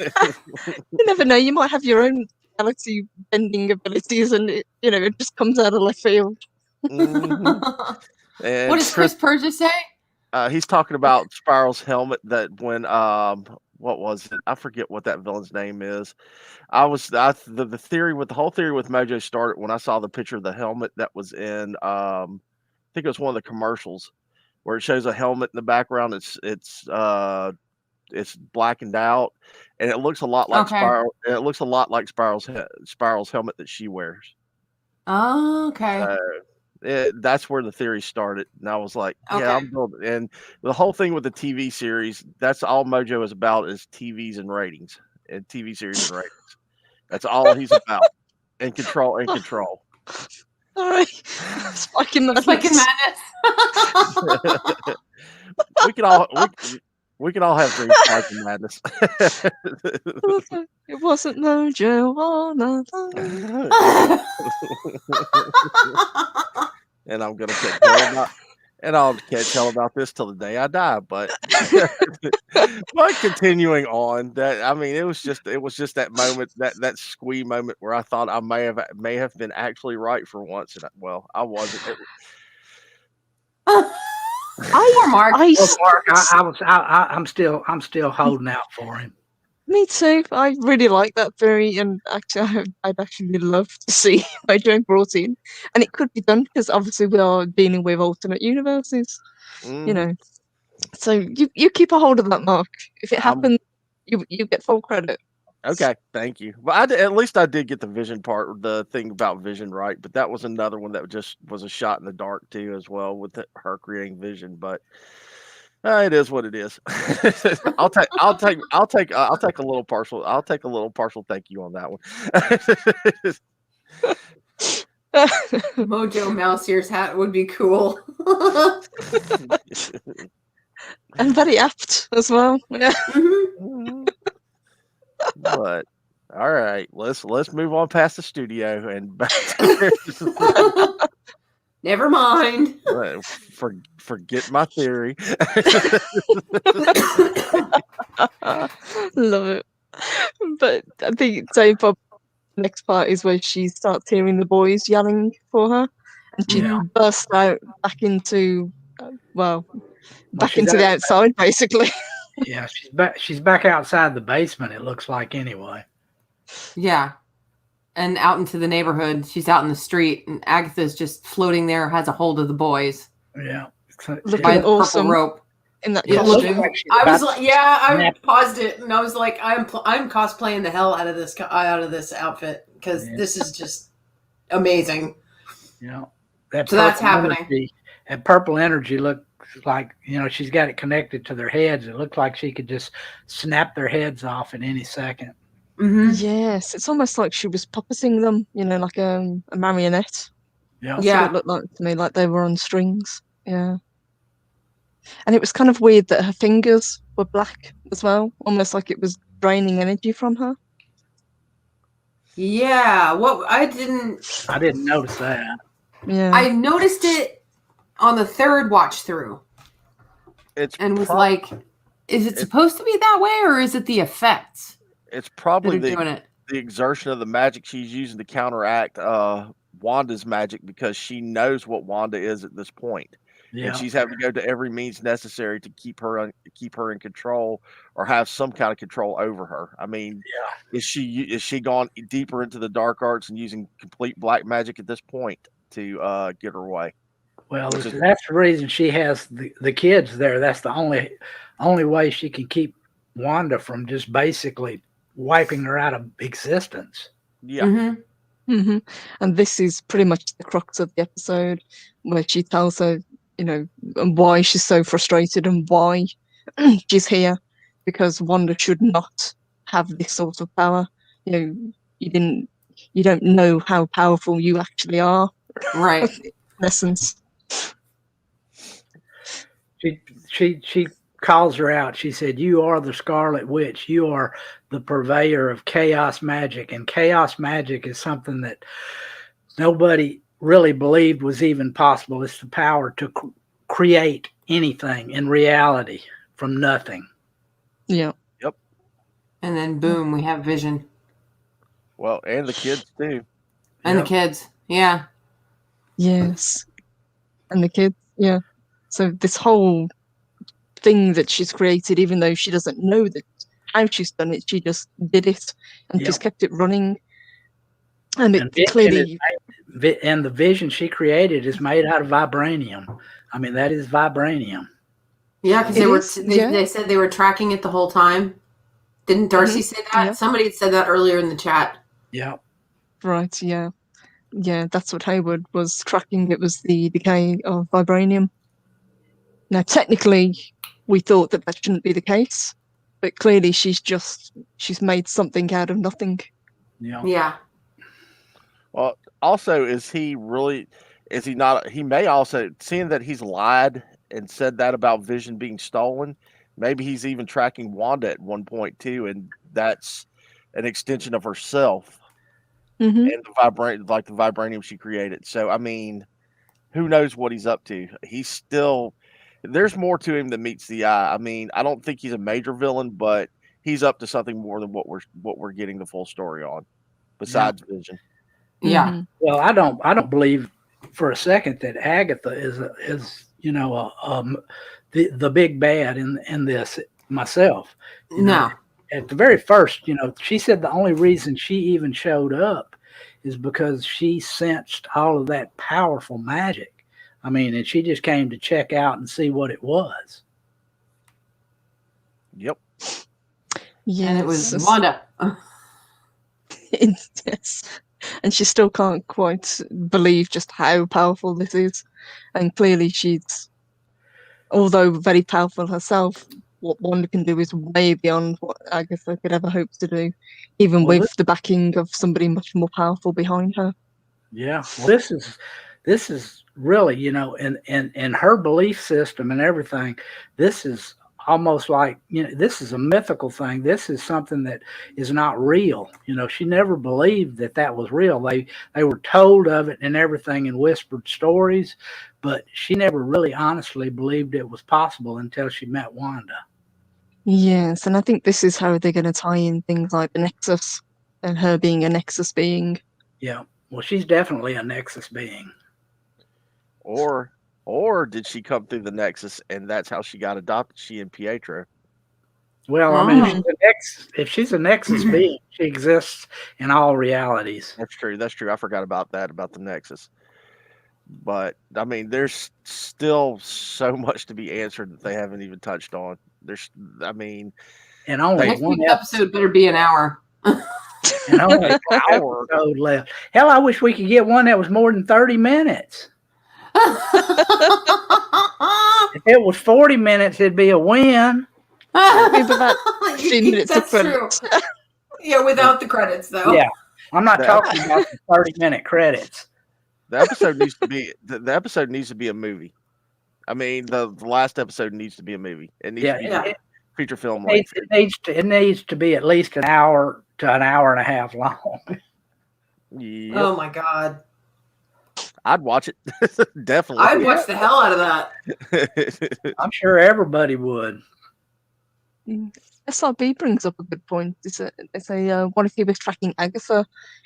You never know. You might have your own galaxy bending abilities, and it just comes out of left field. Mhm. And What does Chris Persia say? He's talking about Spiral's helmet. That when what was it? I forget what that villain's name is. The theory with the whole theory with Mojo started when I saw the picture of the helmet that was in I think it was one of the commercials where it shows a helmet in the background. It's blackened out, and it looks a lot like Okay. Spiral. And it looks a lot like Spiral's helmet that she wears. Oh, okay. That's where the theory started, and I was like, Okay. "Yeah, I'm building." And the whole thing with the TV series, that's all Mojo is about, is TVs and ratings, and TV series and ratings. That's all he's about, and control. All right, spiking madness. Spiking madness. We can all have dreams spiking madness. It wasn't Mojo all along. And I'm gonna can't tell about, and I can't tell about this till the day I die. But but continuing on, it was just that moment, that squee moment where I thought I may have been actually right for once, and I wasn't. Poor Mark. Mark, I'm still holding out for him. Me too. I really like that theory, and actually, I'd actually love to see Mojo brought in, and it could be done because obviously we are dealing with alternate universes, So you keep a hold of that, Mark. If it happens, you get full credit. Okay, thank you. But at least I did get the Vision part, the thing about Vision right. But that was another one that just was a shot in the dark too, as well, with her creating Vision. But it is what it is. I'll take a little partial. I'll take a little partial thank you on that one. Mojo Mouse Ears hat would be cool. And very apt as well. Yeah. But all right, let's move on past the studio and back to Never mind. Forget my theory. Love it. But I think Dave Bob, the next part is where she starts hearing the boys yelling for her, and she bursts out back into the outside, basically. Yeah, she's back outside the basement, it looks like, anyway. Yeah. And out into the neighborhood. She's out in the street, and Agatha's just floating there, has a hold of the boys. Yeah. By the awesome purple rope. In that costume. Like I paused it, and I was like, I'm cosplaying the hell out of this outfit, because this is just amazing. Yeah. So that's happening. That purple energy looks like, she's got it connected to their heads. It looked like she could just snap their heads off at any second. Yes, it's almost like she was puppeting them, like a marionette. Yeah. That's what it looked like to me, like they were on strings. Yeah. And it was kind of weird that her fingers were black as well, almost like it was draining energy from her. Yeah. I didn't notice that. Yeah. I noticed it on the third watch through. And was like, is it supposed to be that way, or is it the effects? It's probably doing it? The exertion of the magic she's using to counteract Wanda's magic, because she knows what Wanda is at this point. Yeah. And she's having to go to every means necessary to keep her in control, or have some kind of control over her. I mean, is she gone deeper into the dark arts and using complete black magic at this point to get her way? Well, that's the reason she has the kids there. That's the only way she can keep Wanda from just basically wiping her out of existence. Yeah. And this is pretty much the crux of the episode, where she tells her, why she's so frustrated and why she's here, because Wanda should not have this sort of power. You don't know how powerful you actually are. Right. In essence. She calls her out. She said, "You are the Scarlet Witch. You are the purveyor of chaos magic." And chaos magic is something that nobody really believed was even possible. It's the power to create anything in reality from nothing. Yeah. Yep. And then boom, we have Vision. Well, and the kids too. And the kids. Yeah. Yes. And the kids. Yeah. So this whole thing that she's created, even though she doesn't know how she's done it, she just did it and just kept it running. And clearly, and the vision she created is made out of vibranium. I mean, that is vibranium. Yeah, because they said they were tracking it the whole time. Didn't Darcy say that? Yeah. Somebody had said that earlier in the chat. Yeah. Right. Yeah. Yeah, that's what Hayward was tracking. It was the decay of vibranium. Now, technically, we thought that shouldn't be the case, but clearly she's made something out of nothing. Yeah. Yeah. Well, also, is he not? He may also, seeing that he's lied and said that about Vision being stolen, maybe he's even tracking Wanda at one point too, and that's an extension of herself and the vibranium she created. So, I mean, who knows what he's up to? There's more to him than meets the eye. I mean, I don't think he's a major villain, but he's up to something more than what we're getting the full story on, besides Vision. Yeah. Well, I don't believe for a second that Agatha is the big bad in this myself. No. At the very first, she said the only reason she even showed up is because she sensed all of that powerful magic. I mean, and she just came to check out and see what it was. Yep. Yeah, and it was Wanda. Yes. And she still can't quite believe just how powerful this is. And clearly she's, although very powerful herself, what Wanda can do is way beyond what Agatha could ever hope to do, even with the backing of somebody much more powerful behind her. Yeah. Well, this is really, in her belief system and everything, this is almost like, this is a mythical thing. This is something that is not real. She never believed that was real. They were told of it and everything in whispered stories, but she never really honestly believed it was possible until she met Wanda. Yes, and I think this is how they're going to tie in things like the Nexus and her being a Nexus being. Yeah, well, she's definitely a Nexus being. Or did she come through the Nexus and that's how she got adopted, she and Pietro? Well, I mean, if she's a Nexus being, she exists in all realities. That's true. I forgot about that, about the Nexus. But, I mean, there's still so much to be answered that they haven't even touched on. And only next one week's episode better be an hour. And only an hour left. Hell, I wish we could get one that was more than 30 minutes. If it was 40 minutes, it'd be a win. Maybe about 15 minutes That's different. Yeah, without the credits though. Yeah, I'm not The talking about the 30-minute credits. The episode needs to be the episode needs to be a movie. I mean, the last episode needs to be a movie. It needs Yeah, to be Yeah. feature film It length. needs to be at least an hour to an hour and a half long. Yep. Oh my god. I'd watch it. Definitely. I'd watch the hell out of that. I'm sure everybody would. SRB brings up a good point. What if he was tracking Agatha?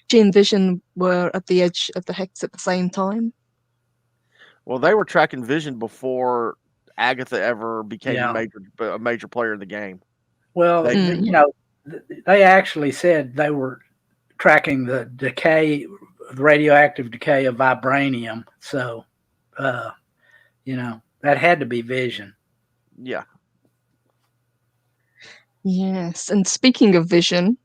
She and Vision were at the edge of the hex at the same time. Well, they were tracking Vision before Agatha ever became Yeah. a major player in the game. Well, They- you know, they actually said they were tracking the decay, the radioactive decay of vibranium. So, you know, that had to be Vision. Yeah. Yes, and speaking of Vision,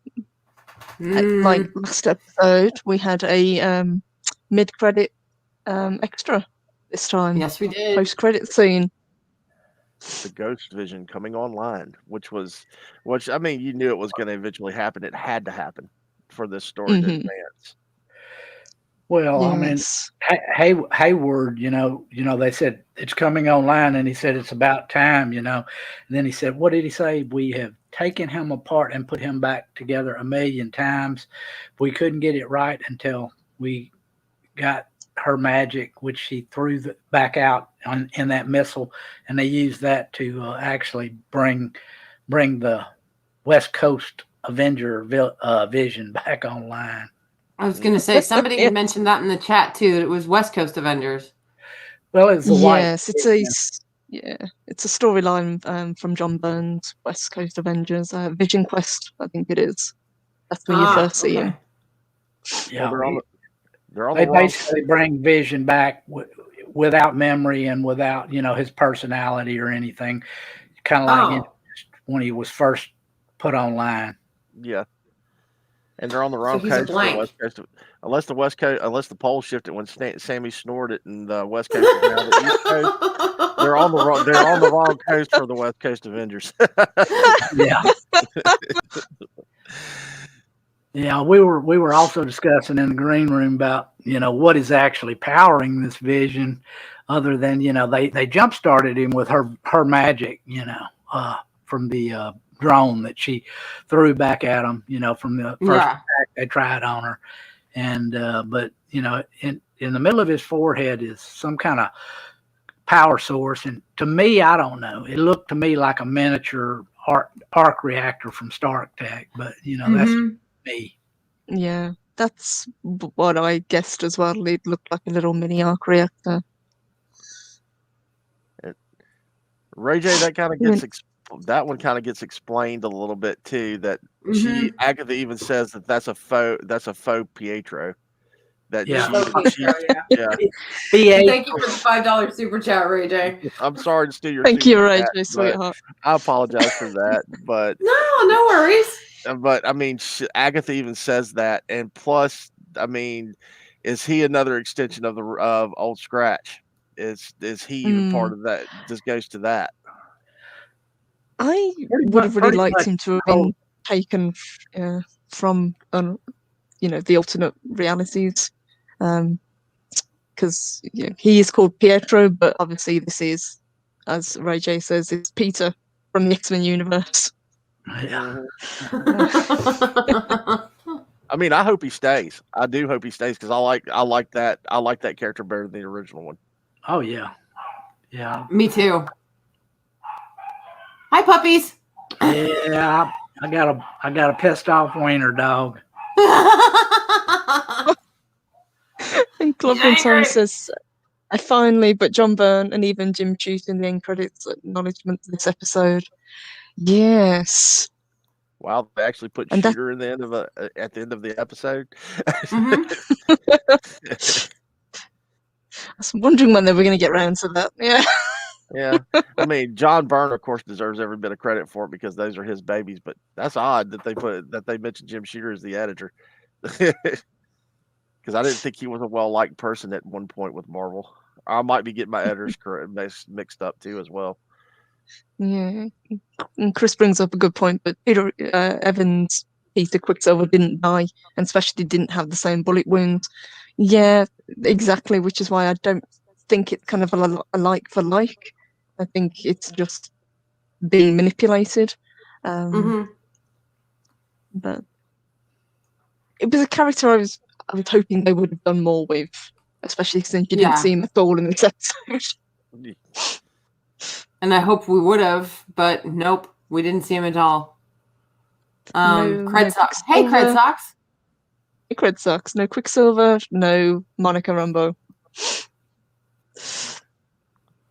like last episode, we had a mid-credit extra this time. Yes, we did. Post-credit scene. The Ghost Vision coming online, which I mean, you knew it was going to eventually happen. It had to happen for this story to advance. Well, I mean, Yes. Hayward, you know, they said it's coming online, and he said it's about time, you know. And then he said, what did he say? We have taken him apart and put him back together 1,000,000 times. We couldn't get it right until we got her magic, which she threw back out in that missile, and they used that to actually bring the West Coast Avenger Vision back online. I was going to say, somebody had mentioned that in the chat too, that it was West Coast Avengers. Well, it's the Yes, it's a storyline from John Byrne's West Coast Avengers, Vision Quest, I think it is. That's when you first see him. Yeah, Well, they're on they the wrong. basically bring Vision back without memory and without, you know, his personality or anything. Kind of like when he was first put online. Yeah. And they're on the wrong he's a coast for the blank. West Coast. Unless the pole shifted when Sammy snored it, and the West Coast is now the East Coast. They're on the wrong coast for the West Coast Avengers. Yeah. Yeah, we were also discussing in the green room about, you know, what is actually powering this Vision, other than, you know, they jump started him with her magic, you know, from the drone that she threw back at him, you know, from the first attack they tried on her. And but, you know, in the middle of his forehead is some kind of power source, and to me, I don't know, it looked to me like a miniature arc reactor from Stark Tech, but, you know, that's me. Yeah, that's what I guessed as well. It looked like a little mini arc reactor. Ray J, that kind of that one kind of gets explained a little bit too. That Agatha even says that's a faux Pietro. That Yeah. Thank you for the $5 super chat, Ray J. I'm sorry to steal your. Thank you, Ray chat, J, sweetheart. I apologize for that, but no worries. But I mean, Agatha even says that, and plus, I mean, is he another extension of Old Scratch? Is he even part of that? Just goes to that. I would have really liked him to have been taken from, you know, the alternate realities, because he is called Pietro, but obviously this is, as Ray J says, it's Peter from the X-Men universe. Yeah. I mean, I hope he stays. I do hope he stays because I like that character better than the original one. Oh yeah, yeah. Me too. Hi, puppies. Yeah, I got a pissed off wiener dog. And Clubman Tom says, I finally, but John Byrne and even Jim Chute in the end credits acknowledgement of this episode. Yes. Wow, they actually put Shooter in the end of at the end of the episode. I was wondering when they were going to get around to that. Yeah. Yeah, I mean, John Byrne, of course, deserves every bit of credit for it because those are his babies. But that's odd that they mentioned Jim Shooter as the editor, because I didn't think he was a well-liked person at one point with Marvel. I might be getting my editors mixed up too as well. Yeah, and Chris brings up a good point, but Peter Evans Peter Quicksilver didn't die, and especially didn't have the same bullet wounds. Yeah, exactly, which is why I don't think it's kind of a like for like. I think it's just being manipulated. But it was a character I was hoping they would have done more with, especially since you didn't see him at all in this episode. And I hope we would have, but nope, we didn't see him at all. Cred Socks. Hey, Cred Socks. Hey, Cred Socks. No Quicksilver, no Monica Rambeau.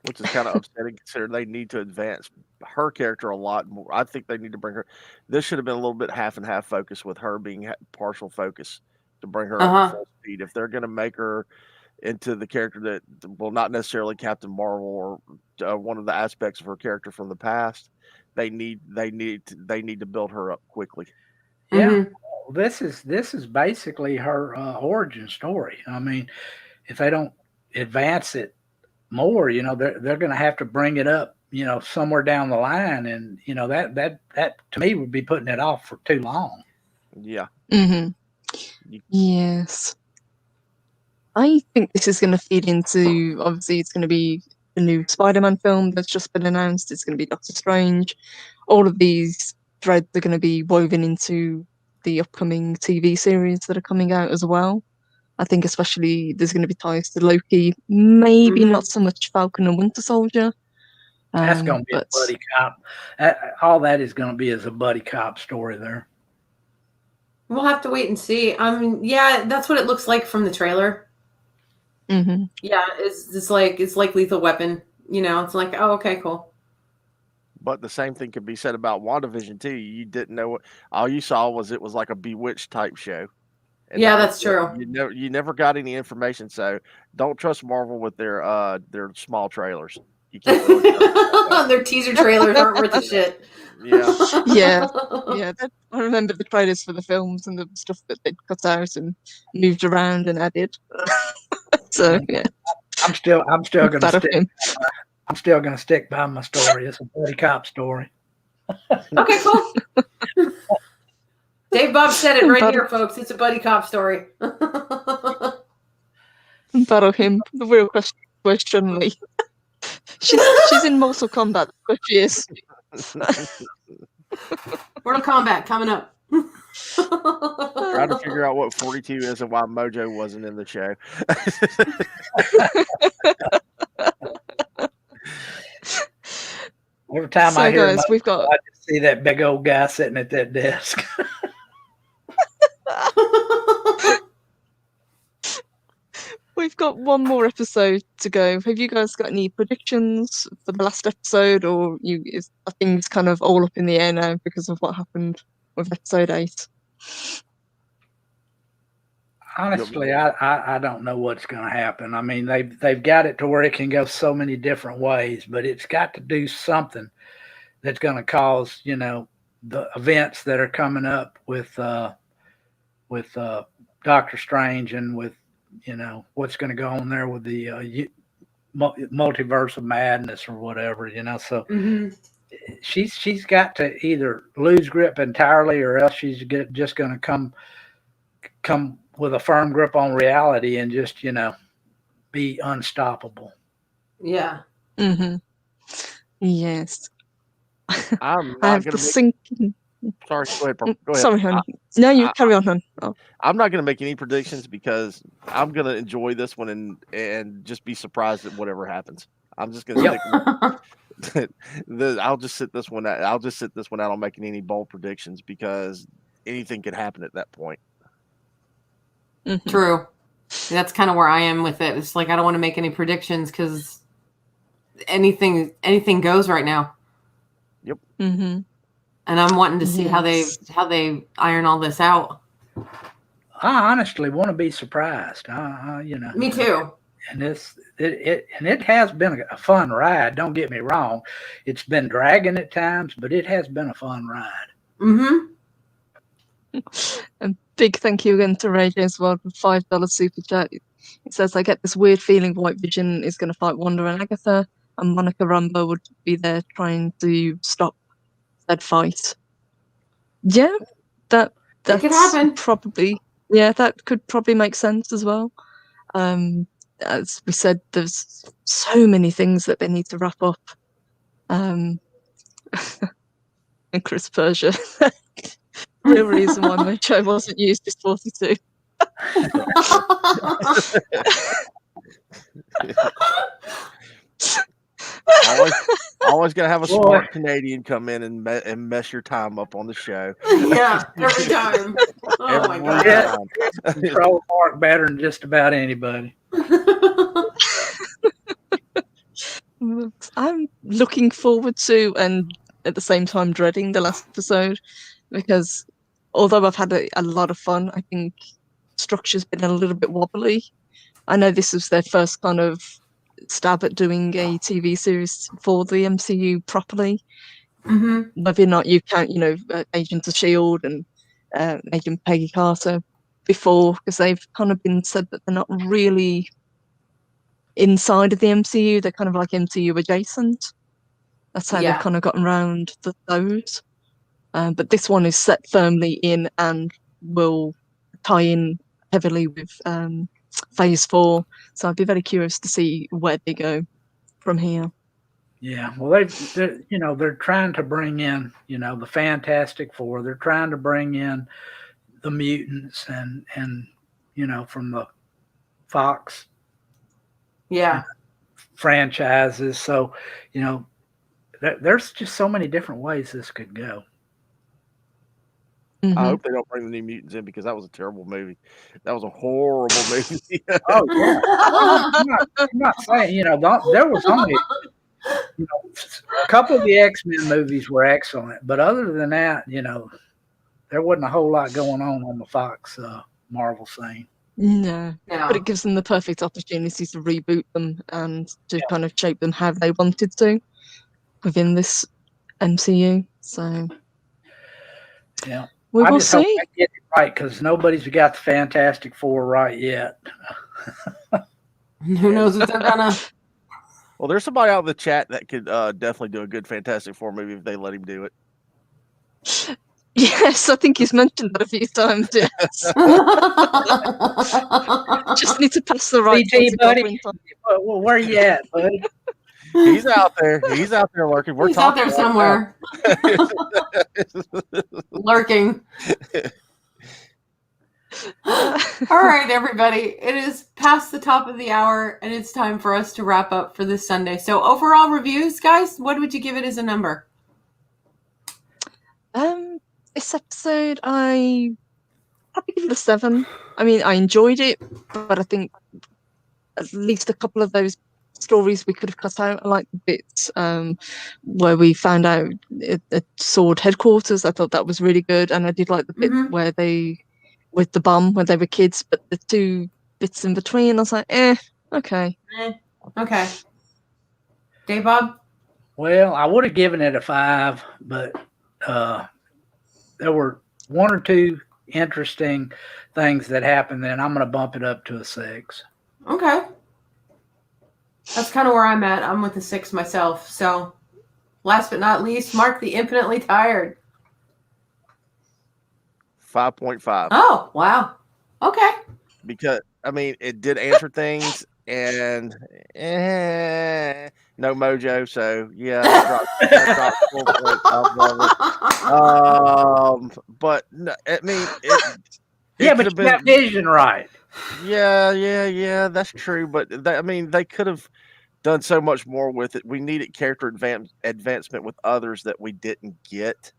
Which is kind of upsetting considering they need to advance her character a lot more. I think they need to bring her. This should have been a little bit half and half focus with her being partial focus to bring her up to full speed. If they're going to make her into the character that, well, not necessarily Captain Marvel or one of the aspects of her character from the past, they need to build her up quickly. Yeah, this is basically her origin story. I mean, if they don't advance it more, they're going to have to bring it up, somewhere down the line, and that to me would be putting it off for too long. Yeah. Yes. I think this is going to feed into, obviously, it's going to be the new Spider-Man film that's just been announced. It's going to be Doctor Strange. All of these threads are going to be woven into the upcoming TV series that are coming out as well. I think especially there's going to be ties to Loki, maybe not so much Falcon and Winter Soldier. That's going to be a buddy cop. All that is going to be is a buddy cop story there. We'll have to wait and see. Yeah, that's what it looks like from the trailer. Yeah, it's like Lethal Weapon. It's like, oh, okay, cool. But the same thing could be said about WandaVision too. You didn't know what all you saw was it was like a Bewitched type show. And that's true. You never got any information, so don't trust Marvel with their small trailers. You can't really their teaser trailers aren't worth a shit. Yeah. I remember the trailers for the films and the stuff that they'd cut out and moved around and added. So yeah, I'm still gonna stick by my story. It's a buddy cop story. Okay, cool. Dave Bob said it right here, folks. It's a buddy cop story. Battle him. The real question, Lee. She's in Mortal Kombat, but she is. Mortal Kombat coming up. Trying to figure out what 42 is and why Mojo wasn't in the show. Every time I hear Mojo, I just see that big old guy sitting at that desk. We've got one more episode to go. Have you guys got any predictions for the last episode, or are things kind of all up in the air now because of what happened with episode 8? Honestly, I don't know what's going to happen. I mean, they've got it to where it can go so many different ways, but it's got to do something that's going to cause, the events that are coming up with Doctor Strange and with, what's going to go on there with the multiverse of madness or whatever, So she's got to either lose grip entirely, or else she's just going to come with a firm grip on reality and just, be unstoppable. Yeah. Yes. I'm I not have going the sinking. Sorry, go ahead. Go ahead. Sorry, honey. No, you carry on, hon. Oh. I'm not going to make any predictions because I'm going to enjoy this one and just be surprised at whatever happens. I'm just going to stick with I'll just sit this one out. I'll just sit this one out on making any bold predictions because anything could happen at that point. True. That's kind of where I am with it. It's like I don't want to make any predictions because anything goes right now. Yep. And I'm wanting to see how they iron all this out. I honestly want to be surprised. Me too. And it has been a fun ride. Don't get me wrong; it's been dragging at times, but it has been a fun ride. And big thank you again to Ray as well for $5 super chat. It says, I get this weird feeling White Vision is going to fight Wanda and Agatha, and Monica Rambeau would be there trying to stop that fight. Yeah, that It could happen. That could probably make sense as well. As we said, there's so many things that they need to wrap up. And Chris Persia, real reason why Mojo wasn't used is 42. Always gotta have a smart Canadian come in and mess your time up on the show. Yeah, every time. Oh my god. Yeah. Control Mark better than just about anybody. I'm looking forward to, and at the same time dreading, the last episode, because although I've had a lot of fun, I think structure's been a little bit wobbly. I know this was their first kind of stab at doing a TV series for the MCU properly. Mm-hmm. Whether or not you count, Agents of S.H.I.E.L.D. and Agent Peggy Carter before, because they've kind of been said that they're not really inside of the MCU. They're kind of like MCU adjacent. That's how they've kind of gotten around those. But this one is set firmly in and will tie in heavily with Phase 4. So I'd be very curious to see where they go from here. Yeah, well, they're trying to bring in, the Fantastic Four. They're trying to bring in the mutants and from the Fox franchises. So, there's just so many different ways this could go. Mm-hmm. I hope they don't bring the New Mutants in, because that was a terrible movie. That was a horrible movie. Oh, yeah. I'm not saying, there was only, a couple of the X-Men movies were excellent. But other than that, there wasn't a whole lot going on the Fox Marvel scene. No, but it gives them the perfect opportunity to reboot them and to kind of shape them how they wanted to within this MCU. So, yeah. We will just hope see. I get it right, because nobody's got the Fantastic Four right yet. Who knows if they're gonna? Well, there's somebody out in the chat that could definitely do a good Fantastic Four movie if they let him do it. Yes, I think he's mentioned that a few times. Yes. Just need to pass the right CT, buddy. Well, where you at, buddy? He's out there. He's out there lurking. He's out there somewhere. Lurking. All right, everybody. It is past the top of the hour, and it's time for us to wrap up for this Sunday. So, overall reviews, guys, what would you give it as a number? This episode, I probably give it a 7. I mean, I enjoyed it, but I think at least a couple of those stories we could have cut out. I like the bits where we found out at Sword headquarters. I thought that was really good, and I did like the bit where they, with the bomb, when they were kids. But the 2 bits in between, I was like, okay. Okay. Dave Bob? Well, I would have given it a 5, but there were 1 or 2 interesting things that happened. Then I'm going to bump it up to a 6. Okay. That's kind of where I'm at. I'm with the 6 myself. So, last but not least, Mark the Infinitely Tired. 5.5. Oh, wow. Okay. Because, I mean, it did answer things, and no mojo, so yeah, that dropped 4 points. But no, I mean, but you got vision right. Yeah, that's true. But they could have done so much more with it. We needed character advancement with others that we didn't get,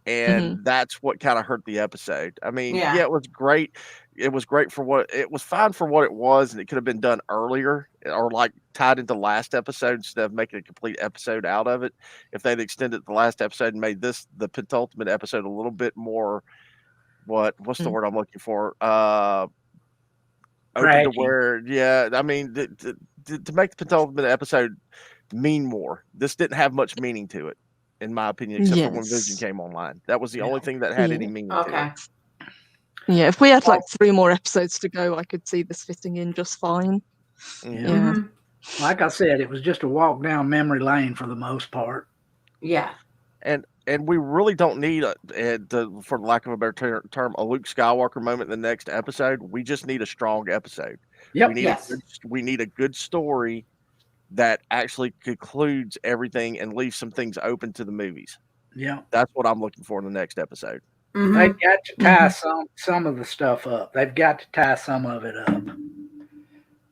and that's what kind of hurt the episode. I mean, yeah, it was great. It was great for what it was, fine for what it was, and it could have been done earlier or like tied into last episode instead of making a complete episode out of it. If they'd extended the last episode and made this the penultimate episode a little bit more, what's the word I'm looking for? Open to where, I mean, to make the penultimate episode mean more. This didn't have much meaning to it, in my opinion, except for when Vision came online. That was the only thing that had any meaning to it. Yeah, if we had like 3 more episodes to go, I could see this fitting in just fine. Yeah. Like I said, it was just a walk down memory lane for the most part. Yeah. And And we really don't need, for lack of a better term, a Luke Skywalker moment in the next episode. We just need a strong episode. Yep. We need Yes. we need a good story that actually concludes everything and leaves some things open to the movies. Yeah. That's what I'm looking for in the next episode. Mhm. They've got to tie some of the stuff up. They've got to tie some of it up.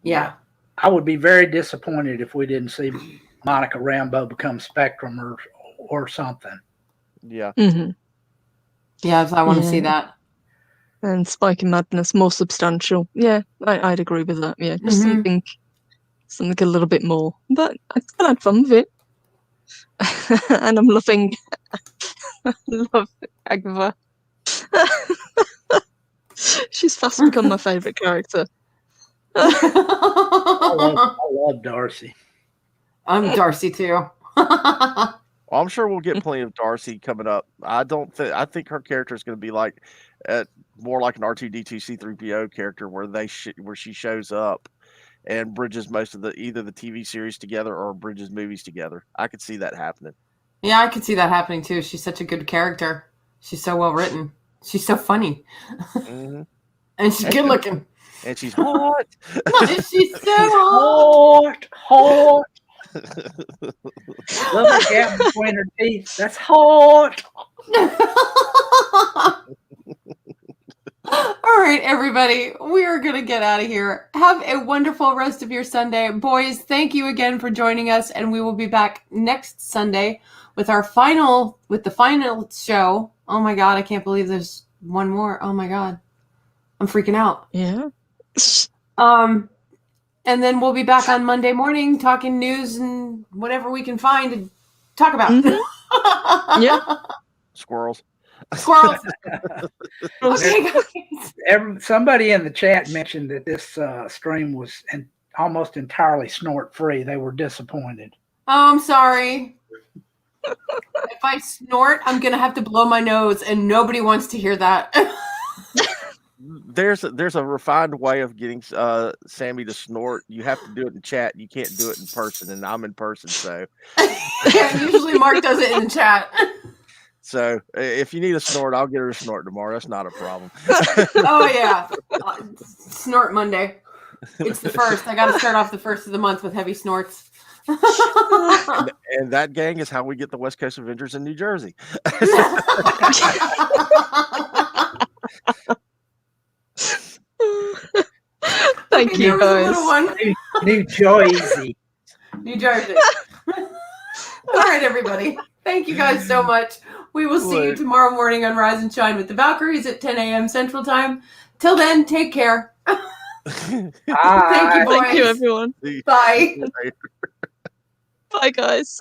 Yeah. I would be very disappointed if we didn't see Monica Rambeau become Spectrum or something. Yeah. Mm-hmm. Yes, I want to see that. And Spike and Madness more substantial. Yeah, I'd agree with that. Yeah, just something a little bit more. But I still had fun with it. And I'm loving Agatha. She's fast become my favourite character. I love Darcy. I'm Darcy too. Well, I'm sure we'll get plenty of Darcy coming up. I think her character is going to be like more like an R2D2 C3PO character, where she shows up and bridges most of either the TV series together or bridges movies together. I could see that happening. Yeah, I could see that happening too. She's such a good character. She's so well written. She's so funny. Mm-hmm. And she's good looking. And she's hot. She's so hot. Hot. Love the gap between her teeth. That's hot. All right, everybody, we are going to get out of here. Have a wonderful rest of your Sunday. Boys, thank you again for joining us, and we will be back next Sunday with the final show. Oh my God, I can't believe there's one more. Oh my God. I'm freaking out. Yeah. And then we'll be back on Monday morning talking news and whatever we can find to talk about. Yeah. Squirrels. Squirrels. Okay, guys. Somebody in the chat mentioned that this stream was almost entirely snort free. They were disappointed. Oh, I'm sorry. If I snort, I'm going to have to blow my nose, and nobody wants to hear that. There's a refined way of getting Sammy to snort. You have to do it in chat. You can't do it in person, and I'm in person, so. Yeah, usually Mark does it in the chat. So if you need a snort, I'll get her a snort tomorrow. That's not a problem. Oh, yeah. Snort Monday. It's the first. I got to start off the first of the month with heavy snorts. And that, gang, is how we get the West Coast Avengers in New Jersey. Thank you, guys. New Jersey. New Jersey. All right, everybody. Thank you guys so much. We will see you tomorrow morning on Rise and Shine with the Valkyries at 10 a.m. Central Time. Till then, take care. Bye. Thank you, boys. Thank you, everyone. Bye. Bye, guys.